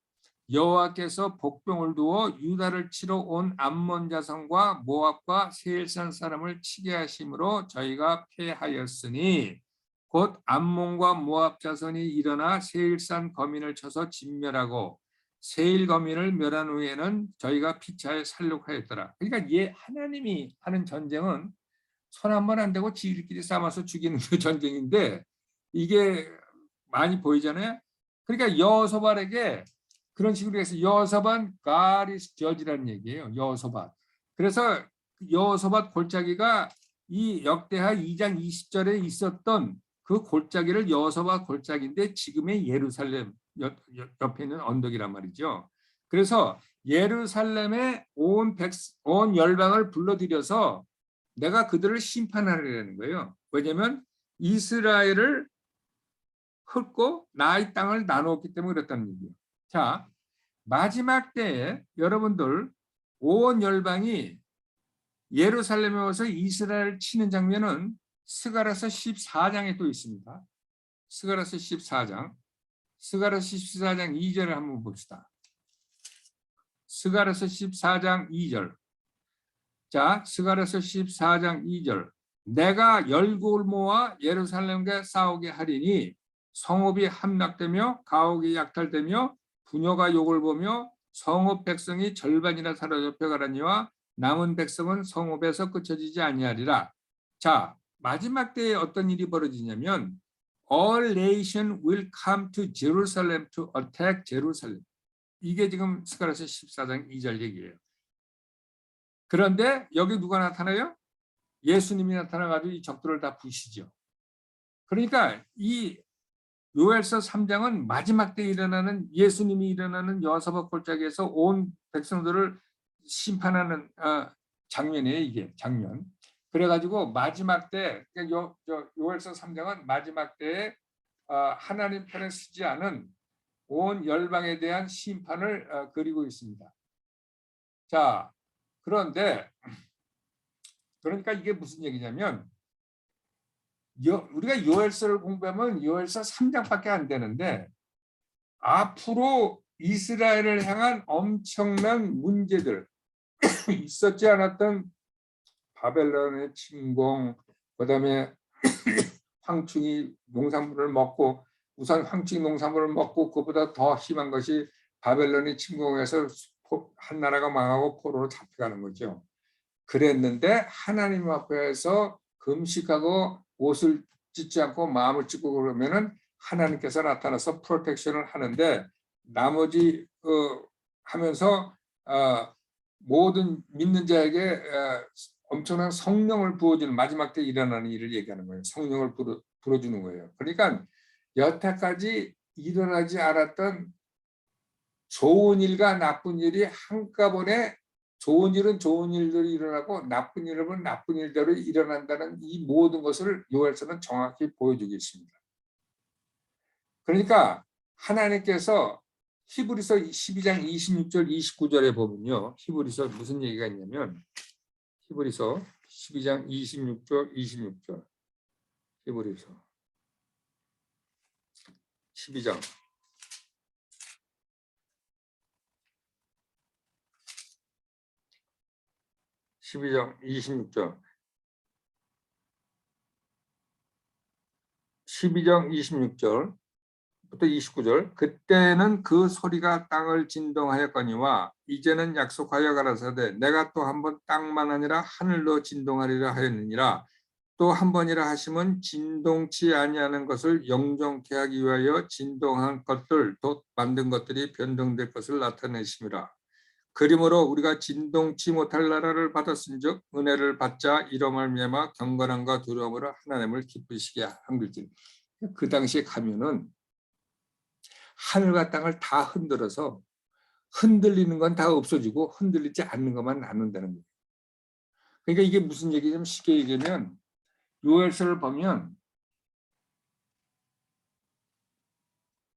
여호와께서 복병을 두어 유다를 치러 온 암몬 자손과 모압과 세일산 사람을 치게 하심으로 저희가 패하였으니 곧 암몬과 모압 자손이 일어나 세일산 거민을 쳐서 진멸하고 세일 거민을 멸한 후에는 저희가 피차에 살육하였더라. 그러니까 하나님이 하는 전쟁은 손 한 번 안 대고 지들끼리 싸워서 죽이는 그 전쟁인데 이게 많이 보이잖아요. 그러니까 여호사밧에게 그런 식으로 해서 여호사밧 God is judge라는 얘기예요. 여호사밧. 그래서 여호사밧 골짜기가 이 역대하 2장 20절에 있었던 그 골짜기를 여호사밧 골짜기인데 지금의 예루살렘 옆에 있는 언덕이란 말이죠. 그래서 예루살렘의 온 열방을 불러들여서 내가 그들을 심판하려는 거예요. 왜냐하면 이스라엘을 훑고 나의 땅을 나누었기 때문에 그랬다는 얘기예요. 자, 마지막 때에 여러분들 온 열방이 예루살렘에 와서 이스라엘을 치는 장면은 스가랴서 14장에 또 있습니다. 스가랴서 14장. 스가랴서 14장 2절을 한번 봅시다. 스가랴서 14장 2절. 자, 스가랴서 14장 2절. 내가 열골모아 예루살렘과 싸우게 하리니 성읍이 함락되며 가옥이 약탈되며 부녀가 욕을 보며 성읍 백성이 절반이나 사로잡혀 가라니와 남은 백성은 성읍에서 끝쳐지지 아니하리라. 자, 마지막 때에 어떤 일이 벌어지냐면 All nation will come to Jerusalem to attack Jerusalem. 이게 지금 스가랴서 14장 2절 얘기예요. 그런데 여기 누가 나타나요? 예수님이 나타나가지고 이 적들을 다 부시죠. 그러니까 이 요엘서 3장은 마지막 때 일어나는 예수님이 일어나는 여호사밧 골짜기에서 온 백성들을 심판하는 장면이에요. 이게 장면. 그래가지고 마지막 때 요엘서 3장은 마지막 때에 하나님 편에 서지 않은 온 열방에 대한 심판을 그리고 있습니다. 자, 그런데 그러니까 이게 무슨 얘기냐면 우리가 요엘서를 공부하면 요엘서 3장밖에 안 되는데 앞으로 이스라엘을 향한 엄청난 문제들 있었지 않았던 바벨론의 침공, 그다음에 황충이 농산물을 먹고 우선 황충이 농산물을 먹고 그보다 더 심한 것이 바벨론이 침공해서 한 나라가 망하고 포로로 잡혀가는 거죠. 그랬는데 하나님 앞에서 금식하고 옷을 찢지 않고 마음을 찢고 그러면은 하나님께서 나타나서 프로텍션을 하는데 나머지 하면서 모든 믿는 자에게 엄청난 성령을 부어주는 마지막 때 일어나는 일을 얘기하는 거예요. 성령을 불어주는 거예요. 그러니까 여태까지 일어나지 않았던 좋은 일과 나쁜 일이 한꺼번에 좋은 일은 좋은 일들이 일어나고 나쁜 일은 나쁜 일대로 일어난다는 이 모든 것을 요엘서는 정확히 보여주고 있습니다. 그러니까 하나님께서 히브리서 12장 26절 29절에 보면요. 히브리서 무슨 얘기가 있냐면 히브리서 12장 26절 히브리서 12장 26절 12장 26절부터 29절 그때는 그 소리가 땅을 진동하였거니와 이제는 약속하여 가라사대 내가 또 한 번 땅만 아니라 하늘로 진동하리라 하였느니라 또 한 번이라 하심은 진동치 아니하는 것을 영정케 하기 위하여 진동한 것들 곧 만든 것들이 변동될 것을 나타내심이라 그러므로 우리가 진동치 못할 나라를 받았은즉 은혜를 받자 이로 말미암아 경건함과 두려움으로 하나님을 기쁘시게 한 것이지. 그 당시에 가면은 하늘과 땅을 다 흔들어서 흔들리는 건 다 없어지고 흔들리지 않는 것만 남는다는 거예요. 그러니까 이게 무슨 얘기냐면 쉽게 얘기하면 요엘서를 보면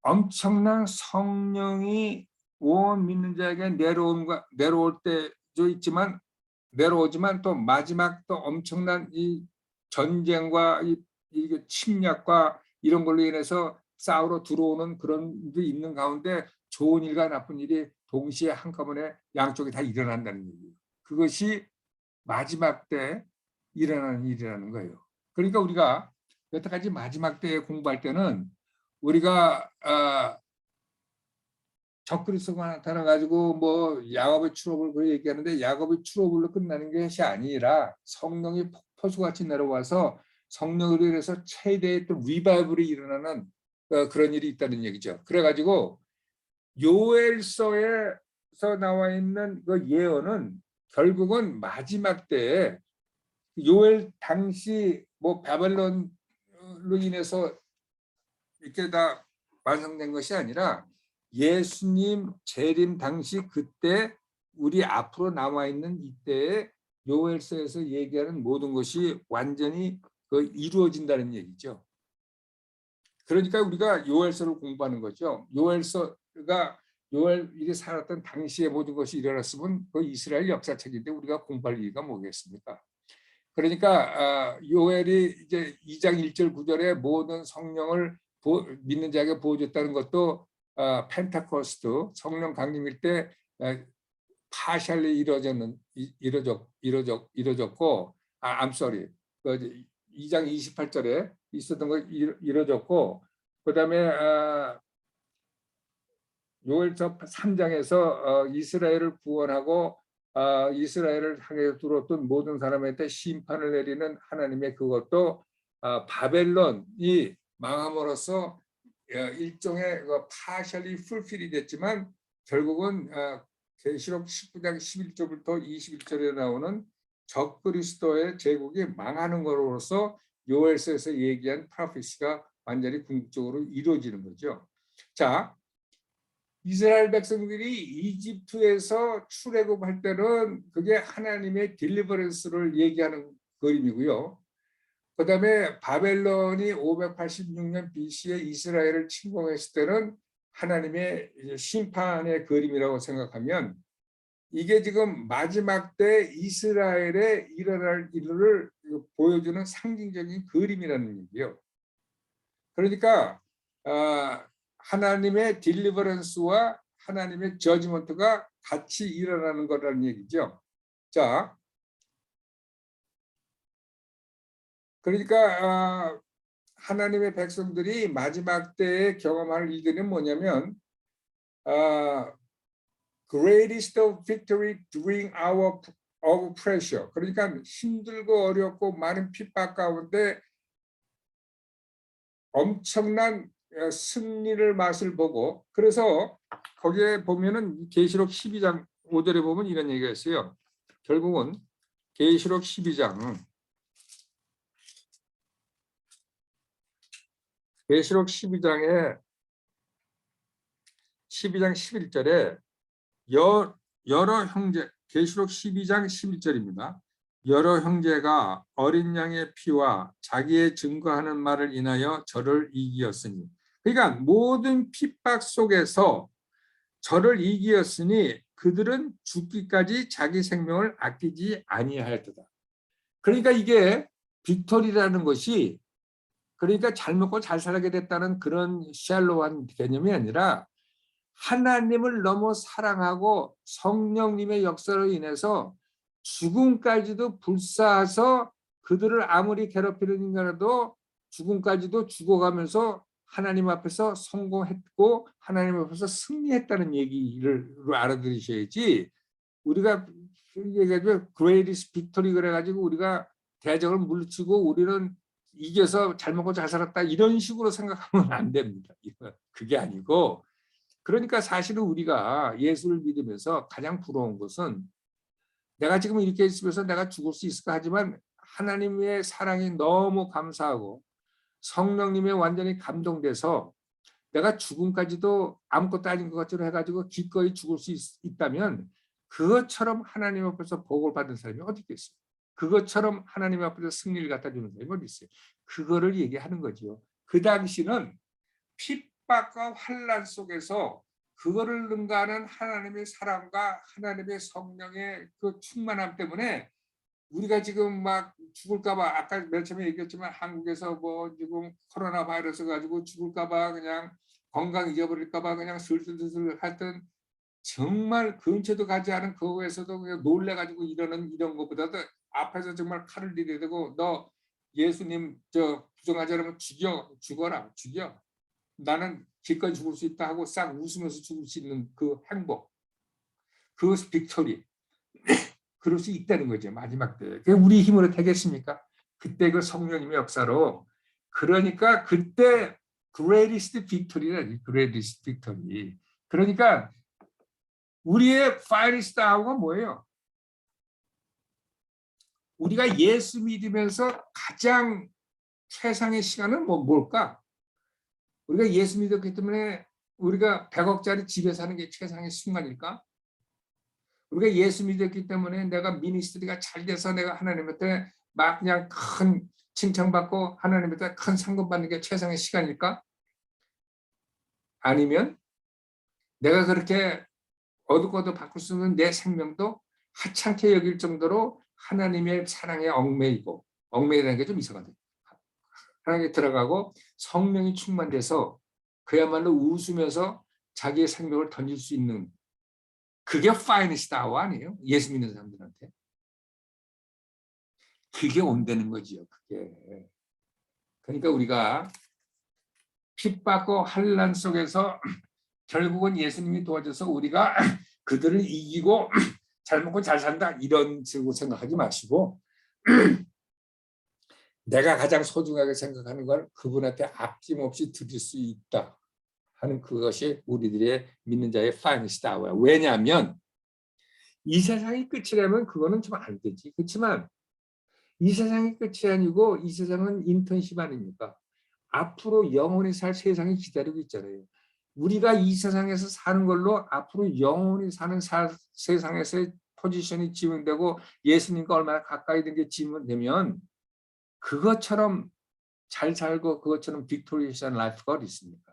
엄청난 성령이 온 믿는 자에게 내려올 때도 있지만 내려오지만 또 마지막 또 엄청난 이 전쟁과 이 침략과 이런 걸로 인해서 싸우러 들어오는 그런 게 있는 가운데 좋은 일과 나쁜 일이 동시에 한꺼번에 양쪽이 다 일어난다는 얘기예요. 그것이 마지막 때 일어나는 일이라는 거예요. 그러니까 우리가 여태까지 마지막 때에 공부할 때는 우리가 적그리스도가 나타나 가지고 뭐 야곱의 출업을 그 얘기하는데 야곱의 출업으로 끝나는 것이 아니라 성령이 폭포수같이 내려와서 성령으로 인해서 최대의 또 리바이벌이 일어나는 그런 일이 있다는 얘기죠. 그래가지고 요엘서에서 나와 있는 그 예언은 결국은 마지막 때에 요엘 당시 뭐 바벨론으로 인해서 이렇게 다 완성된 것이 아니라 예수님 재림 당시 그때 우리 앞으로 남아 있는 이때에 요엘서에서 얘기하는 모든 것이 완전히 이루어진다는 얘기죠. 그러니까 우리가 요엘서를 공부하는 거죠. 요엘서가 요엘이 살았던 당시의 모든 것이 일어났으면 그 이스라엘 역사책인데 우리가 공부할 이유가 뭐겠습니까? 그러니까 요엘이 이제 2장 1절 9절에 모든 성령을 믿는 자에게 부어줬다는 것도 펜타코스트 성령 강림일 때 파샬리 이루어졌고 I'm sorry. 2장 28절에 있었던 거 이루어졌고 그다음에 요엘서 3장에서 이스라엘을 구원하고 이스라엘을 향해 들어왔던 모든 사람한테 심판을 내리는 하나님의 그것도 바벨론이 망함으로써 일종의 파셜리 풀필이 됐지만 결국은 계시록 19장 11절부터 21절에 나오는 적그리스도의 제국이 망하는 것으로서 요엘서에서 얘기한 프로페시가 완전히 궁극적으로 이루어지는 거죠. 자, 이스라엘 백성들이 이집트에서 출애굽할 때는 그게 하나님의 딜리버런스를 얘기하는 그림이고요. 그 다음에 바벨론이 586년 BC에 이스라엘을 침공했을 때는 하나님의 심판의 그림이라고 생각하면 이게 지금 마지막 때 이스라엘에 일어날 일을 보여주는 상징적인 그림이라는 얘기예요. 그러니까 하나님의 딜리버런스와 하나님의 저지먼트가 같이 일어나는 거라는 얘기죠. 자, 그러니까 하나님의 백성들이 마지막 때에 경험할 일들은 뭐냐면 greatest victory during our of pressure. 그러니까 힘들고 어렵고 많은 핍박 가운데 엄청난 승리를 맛을 보고 그래서 거기에 보면은 계시록 12장 5절에 보면 이런 얘기가 있어요. 결국은 계시록 12장 12장에 12장 11절에 여러 형제 계시록 12장 11절입니다. 여러 형제가 어린 양의 피와 자기의 증거하는 말을 인하여 저를 이기었으니 그러니까 모든 핍박 속에서 저를 이기었으니 그들은 죽기까지 자기 생명을 아끼지 아니하였도다. 그러니까 이게 빅토리라는 것이 그러니까 잘 먹고 잘 살게 됐다는 그런 샬로한 개념이 아니라 하나님을 너무 사랑하고 성령님의 역사로 인해서 죽음까지도 불사해서 그들을 아무리 괴롭히는 인간라도 죽음까지도 죽어가면서 하나님 앞에서 성공했고 하나님 앞에서 승리했다는 얘기를 알아들으셔야지 우리가 얘기하면 greatest victory 그래가지고 우리가 대적을 물리치고 우리는 이겨서 잘 먹고 잘 살았다 이런 식으로 생각하면 안 됩니다. 그게 아니고 그러니까 사실은 우리가 예수를 믿으면서 가장 부러운 것은 내가 지금 이렇게 있으면서 내가 죽을 수 있을까 하지만 하나님의 사랑이 너무 감사하고 성령님의 완전히 감동돼서 내가 죽음까지도 아무것도 아닌 것 같으로 해가지고 기꺼이 죽을 수 있다면 그것처럼 하나님 앞에서 복을 받은 사람이 어디 있겠어요? 그것처럼 하나님 앞에서 승리를 갖다 주는 사람이 어디 있어요? 그거를 얘기하는 거죠. 그 당시는 핍박과 환난 속에서 그거를 능가하는 하나님의 사랑과 하나님의 성령의 그 충만함 때문에 우리가 지금 막 죽을까봐 아까 맨 처음에 얘기했지만 한국에서 뭐 지금 코로나 바이러스 가지고 죽을까봐 그냥 건강 잊어버릴까봐 그냥 슬슬슬슬 하여튼 정말 근처도 가지 않은 그거에서도 그냥 놀래가지고 이런 것보다도 앞에서 정말 칼을 들여야 되고 너 예수님 부정하지 않으면 죽어라 죽여 나는 기꺼이 죽을 수 있다 하고 싹 웃으면서 죽을 수 있는 그 행복, 그 빅토리, 그럴 수 있다는 거죠. 마지막 때. 그게 우리 힘으로 되겠습니까? 그때 그 성령님의 역사로. 그러니까 그때 greatest victory라니, greatest victory. 그러니까 우리의 finest hour가 뭐예요? 우리가 예수 믿으면서 가장 최상의 시간은 뭘까? 우리가 예수 믿었기 때문에 우리가 100억짜리 집에 사는 게 최상의 순간일까? 우리가 예수 믿었기 때문에 내가 미니스트리가 잘 돼서 내가 하나님한테 막 그냥 큰 칭찬받고 하나님한테 큰 상금 받는 게 최상의 시간일까? 아니면 내가 그렇게 어둡고도 바꿀 수 없는 내 생명도 하찮게 여길 정도로 하나님의 사랑에 얽매이라는 게 좀 이상하대. 하나님에 들어가고 성령이 충만돼서 그야말로 웃으면서 자기의 생명을 던질 수 있는, 그게 finest hour 아니에요? 예수 믿는 사람들한테. 그게 온다는 거지요. 그게. 그러니까 우리가 핍받고 환난 속에서 결국은 예수님이 도와줘서 우리가 그들을 이기고 잘 먹고 잘 산다 이런 식으로 생각하지 마시고 내가 가장 소중하게 생각하는 걸 그분한테 아낌없이 드릴 수 있다 하는 그것이 우리들의 믿는 자의 finest hour야. 왜냐하면 이 세상이 끝이라면 그거는 좀 안 되지. 그렇지만 이 세상이 끝이 아니고 이 세상은 인턴십 아닙니까? 앞으로 영원히 살 세상이 기다리고 있잖아요. 우리가 이 세상에서 사는 걸로 앞으로 영원히 사는 세상에서의 포지션이 지원되고 예수님과 얼마나 가까이 된 게 지원되면 그것처럼 잘 살고 그것처럼 빅토리어스한 라이프가 어디 있습니까?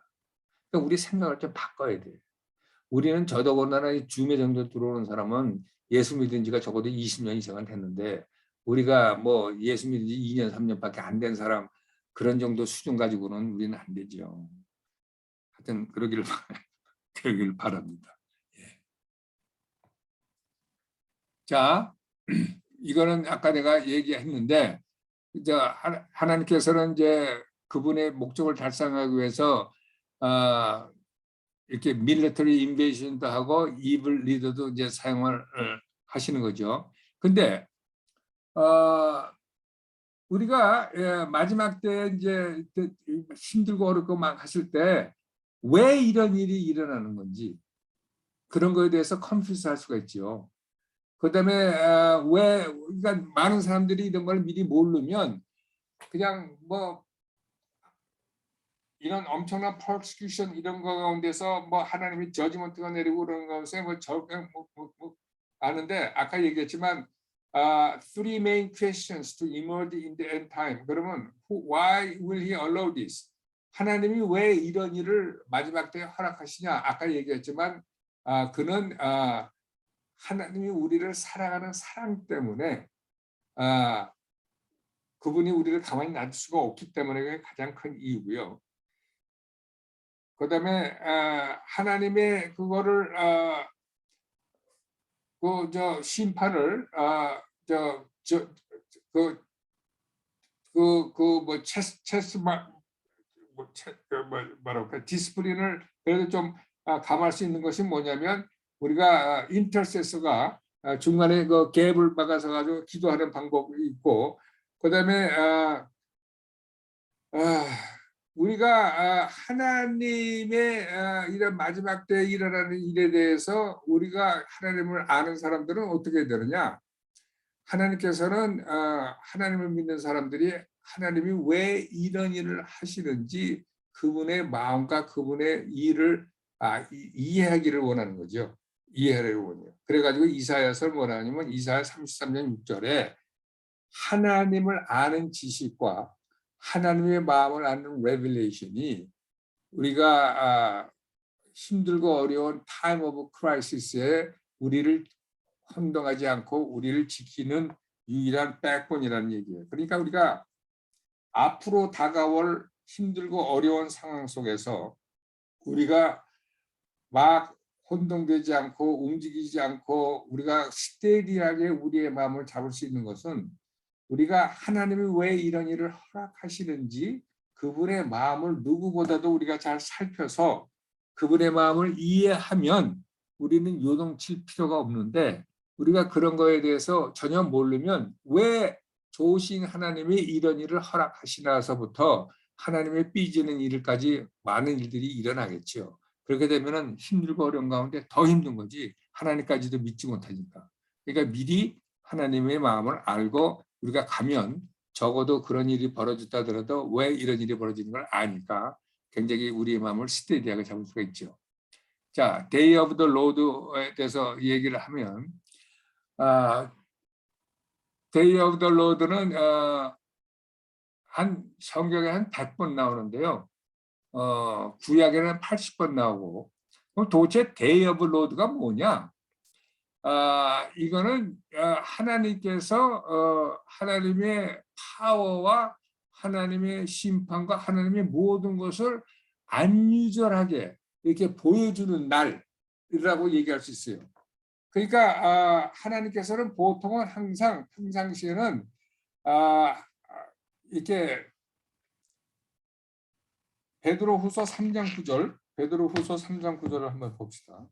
그러니까 우리 생각을 좀 바꿔야 돼요. 우리는 더더군다나 줌에 정도 들어오는 사람은 예수 믿은 지가 적어도 20년 이상은 됐는데 우리가 뭐 예수 믿은 지 2년, 3년밖에 안 된 사람 그런 정도 수준 가지고는 우리는 안 되죠. 하여튼 그러기를 바랍니다. 예. 자, 이거는 아까 내가 얘기했는데 이제 하나님께서는 이제 그분의 목적을 달성하기 위해서 이렇게 밀리터리 인베이션도 하고 이블 리더도 이제 사용을 하시는 거죠. 근데 우리가 마지막 때 이제 힘들고 어렵고 막 하실 때 왜 이런 일이 일어나는 건지 그런 거에 대해서 컨퓨스할 수가 있죠. 그다음에 왜 그러니까 많은 사람들이 이런 걸 미리 모르면 그냥 뭐 이런 엄청난 persecution 이런 거 가운데서 뭐 하나님이 저지먼트가 내리고 그런 것에 뭐 아는데 아까 얘기했지만 three main questions to emerge in the end time. 그러면 why will he allow this? 하나님이 왜 이런 일을 마지막 때에 허락하시냐? 아까 얘기했지만 그는 하나님이 우리를 사랑하는 사랑 때문에 그분이 우리를 가만히 놔둘 수가 없기 때문에 그게 가장 큰 이유고요. 그다음에 하나님의 그거를 그 저 심판을 뭐 디스플린을 그래도 좀 감할 수 있는 것이 뭐냐면 우리가 인터세서가 중간에 그 갭을 막아서 가지고 기도하는 방법이 있고 그다음에 우리가 하나님의 이런 마지막 때에 일어나는 일에 대해서 우리가 하나님을 아는 사람들은 어떻게 되느냐? 하나님께서는 하나님을 믿는 사람들이 하나님이 왜 이런 일을 하시는지 그분의 마음과 그분의 일을 이해하기를 원하는 거죠. 이해를 원해요. 그래가지고 이사야서를 뭐라 하냐면 이사야 33장 6절에 하나님을 아는 지식과 하나님의 마음을 아는 레벨레이션이 우리가 힘들고 어려운 타임 오브 크라이시스에 우리를 혼동하지 않고 우리를 지키는 유일한 백본이라는 얘기예요. 그러니까 우리가 앞으로 다가올 힘들고 어려운 상황 속에서 우리가 막 혼동되지 않고 움직이지 않고 우리가 스테디하게 우리의 마음을 잡을 수 있는 것은 우리가 하나님이 왜 이런 일을 허락하시는지 그분의 마음을 누구보다도 우리가 잘 살펴서 그분의 마음을 이해하면 우리는 요동칠 필요가 없는데, 우리가 그런 거에 대해서 전혀 모르면 왜 좋으신 하나님이 이런 일을 허락하시나서부터 하나님의 삐지는 일까지 많은 일들이 일어나겠죠. 그렇게 되면 힘들고 어려운 가운데 더 힘든 거지, 하나님까지도 믿지 못하니까. 그러니까 미리 하나님의 마음을 알고 우리가 가면 적어도 그런 일이 벌어졌다 하더라도 왜 이런 일이 벌어지는 걸 아니까 굉장히 우리의 마음을 스테디하게 잡을 수가 있죠. 자, Day of the Lord에 대해서 얘기를 하면, Day of the Lord는 한 성경에 한 100번 나오는데요. 구약에는 80번 나오고, 그럼 도대체 Day of Lord가 뭐냐? 이거는 하나님께서 하나님의 파워와 하나님의 심판과 하나님의 모든 것을 안유절하게 이렇게 보여주는 날이라고 얘기할 수 있어요. 그러니까 하나님께서는 보통은 항상 평상시에는 이렇게 베드로후서 3장 9절, 베드로후서 3장 9절을 한번 봅시다.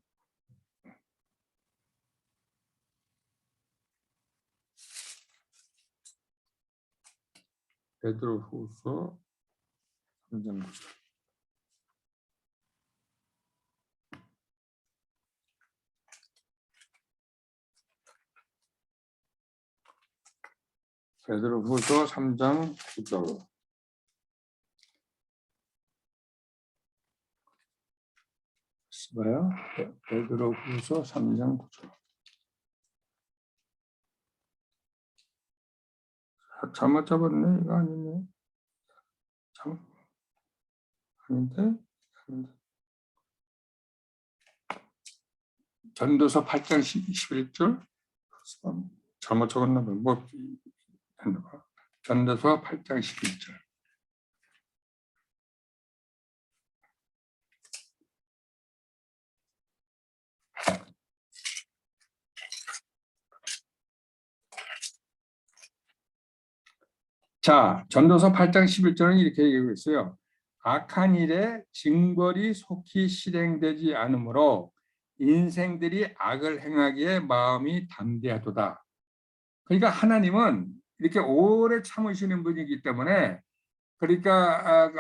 베드로후서 3장 9절. 베드로후서 3장 9절. 뭐요? 베드로후서 3장 9절. 잘못 잡았네. 이거 아니네. 아닌데? 전도서 8장 11절. 잘못 적었나 봐. 전도서 8장 11절. 자, 전도서 8장 11절은 이렇게 얘기하고 있어요. 악한 일에 징벌이 속히 실행되지 않으므로 인생들이 악을 행하기에 마음이 담대하도다. 그러니까 하나님은 이렇게 오래 참으시는 분이기 때문에, 그러니까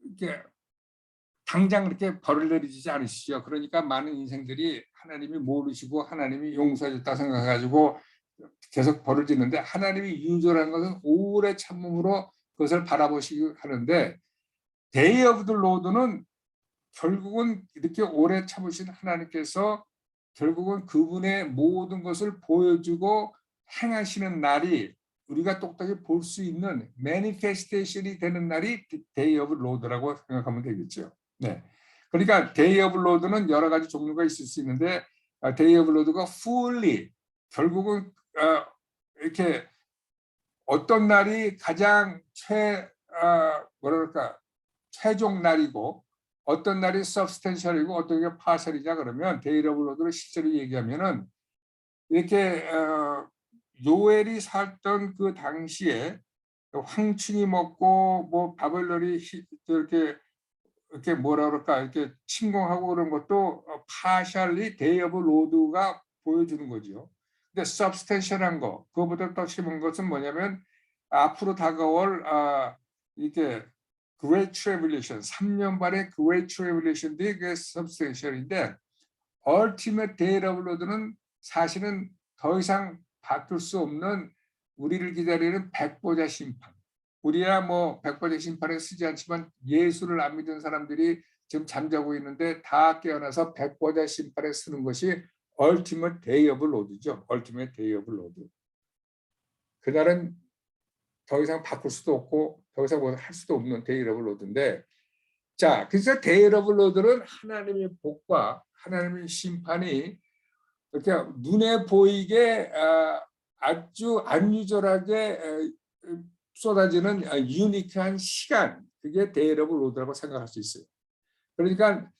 이렇게 당장 그렇게 벌을 내리지 않으시죠. 그러니까 많은 인생들이 하나님이 모르시고 하나님이 용서해줬다 생각해가지고 계속 벌을 짓는데, 하나님이 유절한 것은 오래 참음으로 그것을 바라보시기 하는데, Day of the Lord는 결국은 이렇게 오래 참으신 하나님께서 결국은 그분의 모든 것을 보여주고 행하시는 날이 우리가 똑똑히 볼 수 있는 매니페스테이션이 되는 날이 Day of Lord라고 생각하면 되겠죠. 네. 그러니까 Day of Lord는 여러 가지 종류가 있을 수 있는데, Day of Lord가 fully 결국은 이렇게 어떤 날이 가장 최종 날이고 어떤 날이 substantial이고 어떤 게 partial이냐 그러면, Day of Lord를 실제로 얘기하면은 이렇게 요엘이 살던 그 당시에 황충이 먹고 뭐 바벨론이 이렇게 뭐라 그럴까 이렇게 침공하고 그런 것도 partially Day of Lord가 보여주는 거죠. 근데 substantial한 거, 그거보다 더 심한 것은 뭐냐면 앞으로 다가올 이게 Great Tribulation, 3년 반의 Great Tribulation이 그게 substantial인데, Ultimate Day of Lord는 사실은 더 이상 바꿀 수 없는 우리를 기다리는 백보자 심판. 우리야 뭐 백보자 심판에 쓰지 않지만 예수를 안 믿은 사람들이 지금 잠자고 있는데 다 깨어나서 백보자 심판에 쓰는 것이 Ultimate Day of Lord죠. Ultimate Day of Lord. 그날은 더 이상 바꿀 수도 없고 더 이상 뭐 할 수도 없는 Day of Lord인데, 자, 그래서 Day of Lord는 하나님의 복과 하나님의 심판이 이렇게 눈에 보이게 아주 안유절하게 쏟아지는 유니크한 시간, 그게 Day of Lord라고 생각할 수 있어요. 그러니까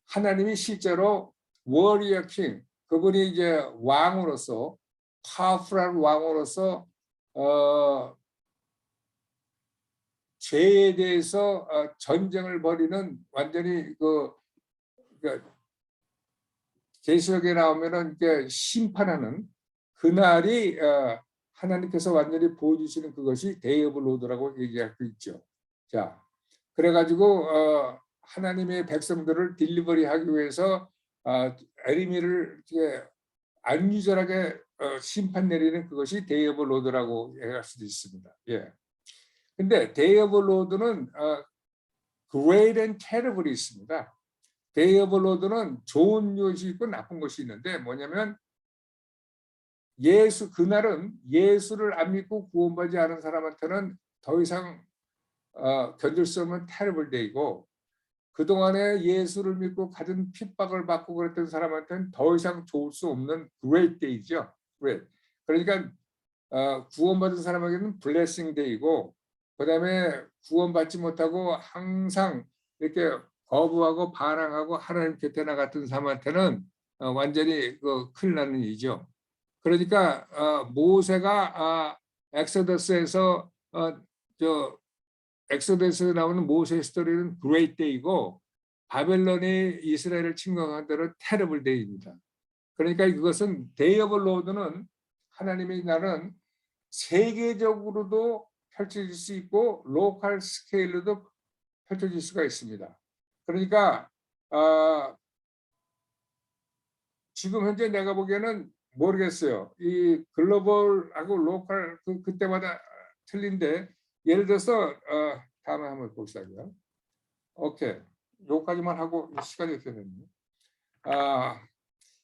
하나님이 실제로 워리어 킹, 그분이 이제 왕으로서 파워풀한 왕으로서 죄에 대해서 전쟁을 벌이는 완전히 계시록에 나오면은 이렇게 심판하는 그날이 하나님께서 완전히 보여주시는 그것이 데이 오브 로드라고 얘기하고 있죠. 자, 그래가지고 하나님의 백성들을 딜리버리하기 위해서 에리미를 이렇게 안유절하게 심판 내리는 그것이 데이 오브 로드라고 얘기할 수도 있습니다. 예. 근데 데이 오브 로드는 great and terrible이 있습니다. 데이 오브 로드는 좋은 것이 있고 나쁜 것이 있는데 뭐냐면 그날은 예수를 안 믿고 구원받지 않은 사람한테는 더 이상 견딜 수 없는 terrible day이고, 그동안에 예수를 믿고 가진 핍박을 받고 그랬던 사람한테는 더 이상 좋을 수 없는 great day죠. great. 그러니까 구원받은 사람에게는 blessing day이고, 그다음에 구원받지 못하고 항상 이렇게 거부하고 반항하고 하나님 곁에 나갔던 사람한테는 완전히 큰일 나는 일이죠. 그러니까 모세가 엑소더스에서 엑소더스에 나오는 모세 스토리는 great day이고, 바벨론이 이스라엘을 침공한 대로 terrible day입니다. 그러니까 이것은 day of Lord는 하나님의 날은 세계적으로도 펼쳐질 수 있고 로컬 스케일로도 펼쳐질 수가 있습니다. 그러니까 지금 현재 내가 보기에는 모르겠어요. 이 글로벌하고 로컬 그때마다 틀린데, 예를 들어서 다음에 한번 봅시다고요. 오케이, 여기까지만 하고 시간이 어떻게 됐네요.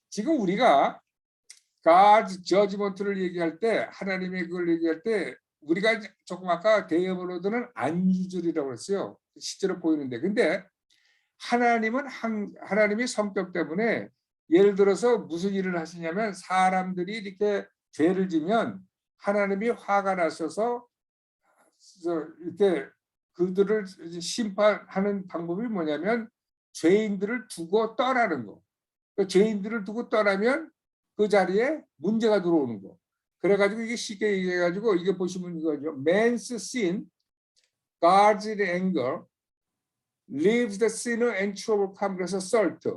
지금 우리가 God's judgment를 얘기할 때, 하나님의 그걸 얘기할 때, 우리가 조금 아까 데이 오브 로드는 안유절이라고 했어요. 실제로 보이는데, 근데 하나님은 하나님의 성격 때문에 예를 들어서 무슨 일을 하시냐면, 사람들이 이렇게 죄를 지면 하나님이 화가 나셔서 이렇게 그들을 심판하는 방법이 뭐냐면 죄인들을 두고 떠나는 거. 죄인들을 두고 떠나면 그 자리에 문제가 들어오는 거. 그래가지고 이게 쉽게 얘기해가지고 이게 보시면 이거죠. Man's sin, God's anger, leaves the sinner and trouble come. 그래서 salt.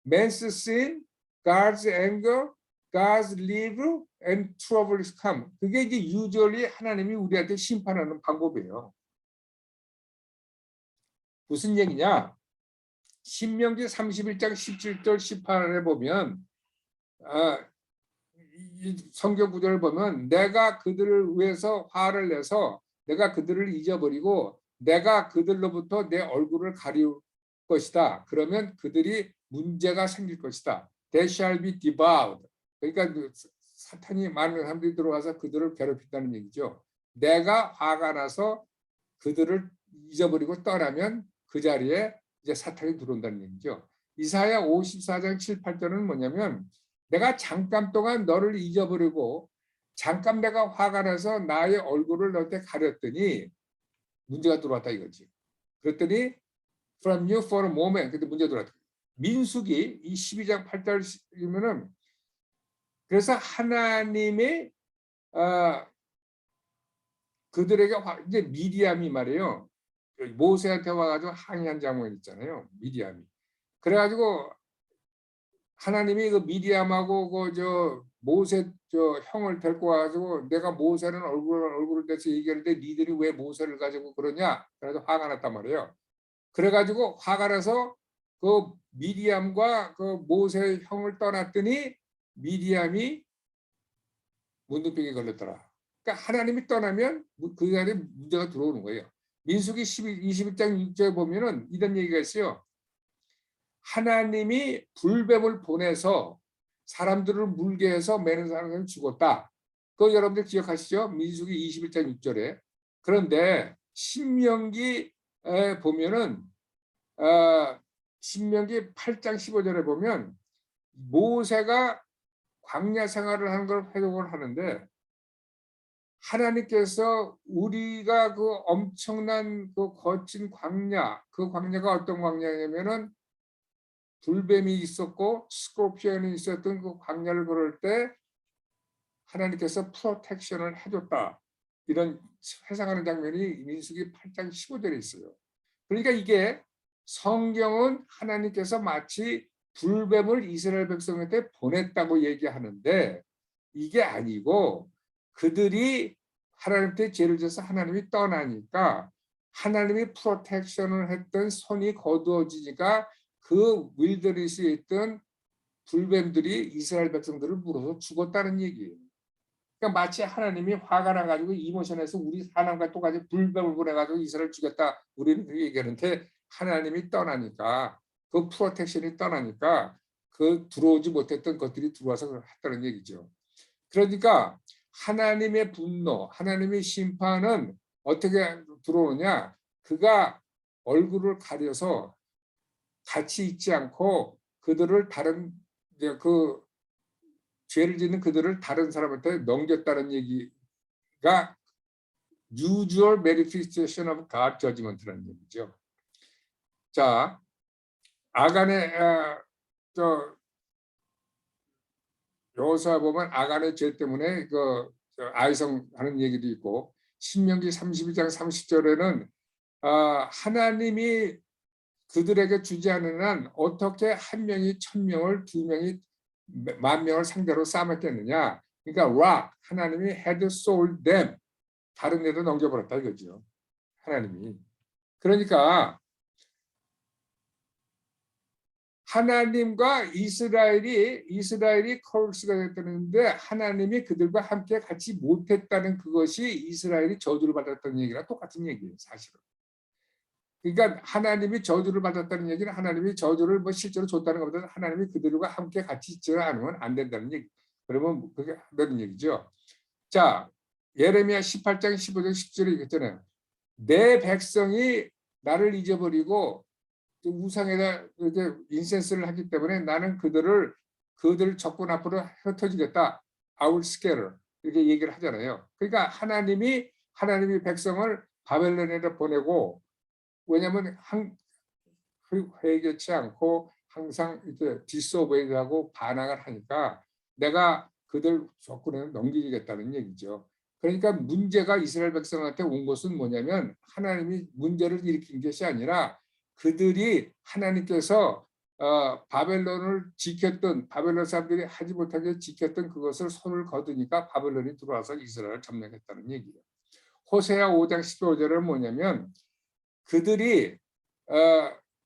Man's sin, God's anger, God's leave and trouble come. 그게 이제 usually 하나님이 우리한테 심판하는 방법이에요. 무슨 얘기냐? 신명기 31장 17절 18절에 보면 이 성경 구절을 보면 내가 그들을 위해서 화를 내서 내가 그들을 잊어버리고 내가 그들로부터 내 얼굴을 가리울 것이다. 그러면 그들이 문제가 생길 것이다. They shall be devoured. 그러니까 사탄이 많은 사람들이 들어와서 그들을 괴롭힌다는 얘기죠. 내가 화가 나서 그들을 잊어버리고 떠나면 그 자리에 이제 사탄이 들어온다는 얘기죠. 이사야 54장 7, 8절은 뭐냐면 내가 잠깐 동안 너를 잊어버리고 잠깐 내가 화가 나서 나의 얼굴을 너한테 가렸더니 문제가 들어왔다 이거지. 그랬더니 from you for a moment. 근데 문제가 들어왔다. 민수기 이 12장 8절이면은 그래서 하나님의 그들에게 이제 미디암이 말이에요. 모세한테 와가지고 항의한 장면 있잖아요. 미디암이. 그래가지고 하나님이 그 미디암하고 모세 형을 데리고 와가지고 내가 모세는 얼굴을 대서 얘기하는데 니들이 왜 모세를 가지고 그러냐? 그래서 화가 났단 말이에요. 그래가지고 화가 나서 그 미디암과 그 모세 형을 떠났더니 미디암이 문둥병에 걸렸더라. 그러니까 하나님이 떠나면 그 안에 문제가 들어오는 거예요. 민수기 21장 6절에 보면은 이런 얘기가 있어요. 하나님이 불뱀을 보내서 사람들을 물게 해서 매는 사람은 죽었다. 그거 여러분들 기억하시죠? 민수기 21장 6절에. 그런데 신명기에 보면은 신명기 8장 15절에 보면 모세가 광야 생활을 하는 걸 회복을 하는데 하나님께서 우리가 그 엄청난 그 거친 광야, 그 광야가 어떤 광야냐면은 불뱀이 있었고 스콜피언이 있었던 그 광야를 걸을 때 하나님께서 프로텍션을 해줬다. 이런 회상하는 장면이 민수기 8장 15절에 있어요. 그러니까 이게 성경은 하나님께서 마치 불뱀을 이스라엘 백성한테 보냈다고 얘기하는데 이게 아니고 그들이 하나님께 죄를 져서 하나님이 떠나니까 하나님이 프로텍션을 했던 손이 거두어지니까 그 윌더니스에 있던 불뱀들이 이스라엘 백성들을 물어서 죽었다는 얘기예요. 그러니까 마치 하나님이 화가 나가지고 이모션에서 우리 하나님과 똑같이 불뱀을 보내가지고 이스라엘 죽였다 우리는 그렇게 얘기하는데 하나님이 떠나니까 그 프로텍션이 떠나니까 그 들어오지 못했던 것들이 들어와서 했다는 얘기죠. 그러니까 하나님의 분노, 하나님의 심판은 어떻게 들어오느냐? 그가 얼굴을 가려서 같이 있지 않고 그들을 다른 그 죄를 짓는 그들을 다른 사람한테 넘겼다는 얘기가 usual manifestation of God judgment라는 얘기죠. 자, 아간의 여호수아 보면 아간의 죄 때문에 그 아이성하는 얘기도 있고 신명기 32장 30절에는 하나님이 그들에게 주지 않는 한 어떻게 한 명이 1000명을 2명이 10,000명을 상대로 싸먹겠느냐. 그러니까 rock 하나님이 had sold them 다른 데로 넘겨버렸다 이거죠. 하나님이. 그러니까 하나님과 이스라엘이 커스가 됐다는데 하나님이 그들과 함께 같이 못했다는 그것이 이스라엘이 저주를 받았다는 얘기랑 똑같은 얘기예요, 사실은. 그러니까 하나님이 저주를 받았다는 얘기는 하나님이 저주를 뭐 실제로 줬다는 것보다 하나님이 그들과 함께 같이 있지 않으면 안 된다는 얘기. 그러면 그게 한다는 얘기죠. 자, 예레미야 18장 15절 10절에 얘기했잖아요. 내 백성이 나를 잊어버리고 우상에다 이렇게 인센스를 하기 때문에 나는 그들 적군 앞으로 흩어지겠다. I will scatter 이렇게 얘기를 하잖아요. 그러니까 하나님이 백성을 바벨론에다 보내고 왜냐하면 회개치 않고 항상 이렇게 디스오베이드하고 반항을 하니까 내가 그들 적군에 넘기겠다는 얘기죠. 그러니까 문제가 이스라엘 백성한테 온 것은 뭐냐면 하나님이 문제를 일으킨 것이 아니라 그들이 하나님께서 바벨론을 지켰던 바벨론 사람들이 하지 못하게 지켰던 그것을 손을 거두니까 바벨론이 들어와서 이스라엘을 점령했다는 얘기예요. 호세아 5장 15절은 뭐냐면 그들이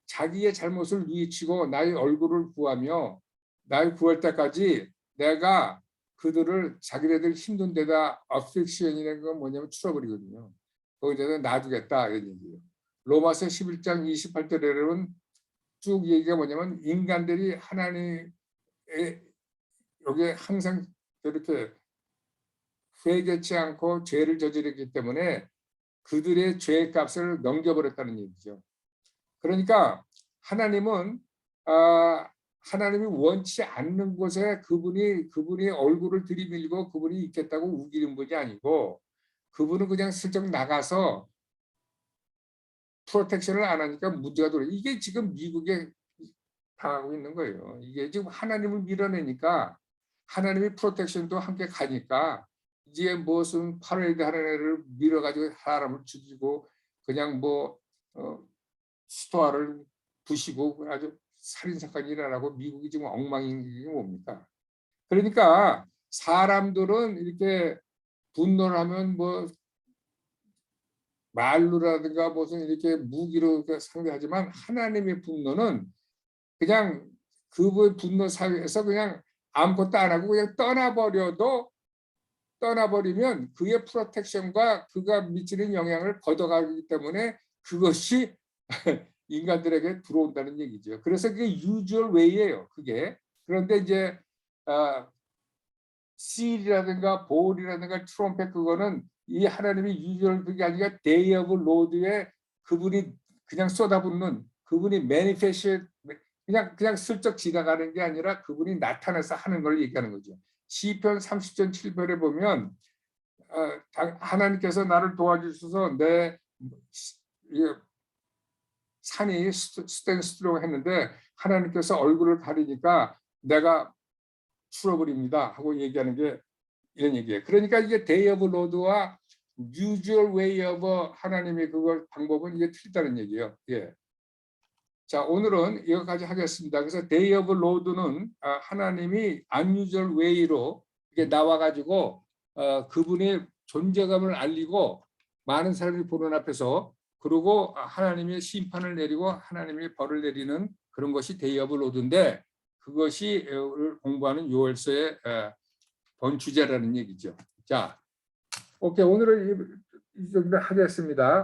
자기의 잘못을 뉘우치고 나의 얼굴을 구하며 나의 구할 때까지 내가 그들을 자기네들 힘든 데다 affliction이라는 건 뭐냐면 추러버리거든요. 거기다가 놔두겠다 이런 얘기예요. 로마서 11장 28절에는 쭉 얘기가 뭐냐면 인간들이 하나님의 여기에 항상 이렇게 회개치 않고 죄를 저지르기 때문에 그들의 죄의 값을 넘겨버렸다는 얘기죠. 그러니까 하나님은 하나님이 원치 않는 곳에 그분이 얼굴을 들이밀고 그분이 있겠다고 우기는 분이 아니고 그분은 그냥 슬쩍 나가서 프로텍션을 안 하니까 문제가 돌아요. 이게 지금 미국에 당하고 있는 거예요. 이게 지금 하나님을 밀어내니까 하나님이 프로텍션도 함께 가니까 이제 무슨 파레이드 하는 애를 밀어가지고 사람을 죽이고 그냥 뭐 수도화를 부시고 아주 살인사건이 일어나고 미국이 지금 엉망인 게 뭡니까? 그러니까 사람들은 이렇게 분노를 하면 뭐 말로라든가 무슨 이렇게 무기로 상대하지만 하나님의 분노는 그냥 그분의 분노 사이에서 그냥 아무것도 안 하고 그냥 떠나버리면 그의 프로텍션과 그가 미치는 영향을 걷어가기 때문에 그것이 인간들에게 들어온다는 얘기죠. 그래서 그게 usual way예요. 그게. 그런데 이제 실이라든가 볼이라든가 트럼펫 그거는 이 하나님이 usual 그게 아니라 day of Lord에 그분이 그냥 쏟아붓는 그분이 manifest 그냥 슬쩍 지나가는 게 아니라 그분이 나타나서 하는 걸 얘기하는 거죠. 시편 30편 7절에 보면 하나님께서 나를 도와주셔서 내 산이 스탠스트롱 했는데 하나님께서 얼굴을 가리니까 내가 추러버립니다 하고 얘기하는 게 이런 얘기예요. 그러니까 이게 데이 오브 로드와 usual way of 하나님의 그걸 방법은 이게 틀리다는 얘기예요. 예. 자, 오늘은 여기까지 하겠습니다. 그래서 Day of Lord는 하나님이 unusual way로 이게 나와가지고 그분의 존재감을 알리고 많은 사람이 보는 앞에서 그리고 하나님의 심판을 내리고 하나님의 벌을 내리는 그런 것이 Day of Lord인데 그것이 오늘 공부하는 요엘서의 본 주제라는 얘기죠. 자, 오케이, 오늘은 이 정도 하겠습니다.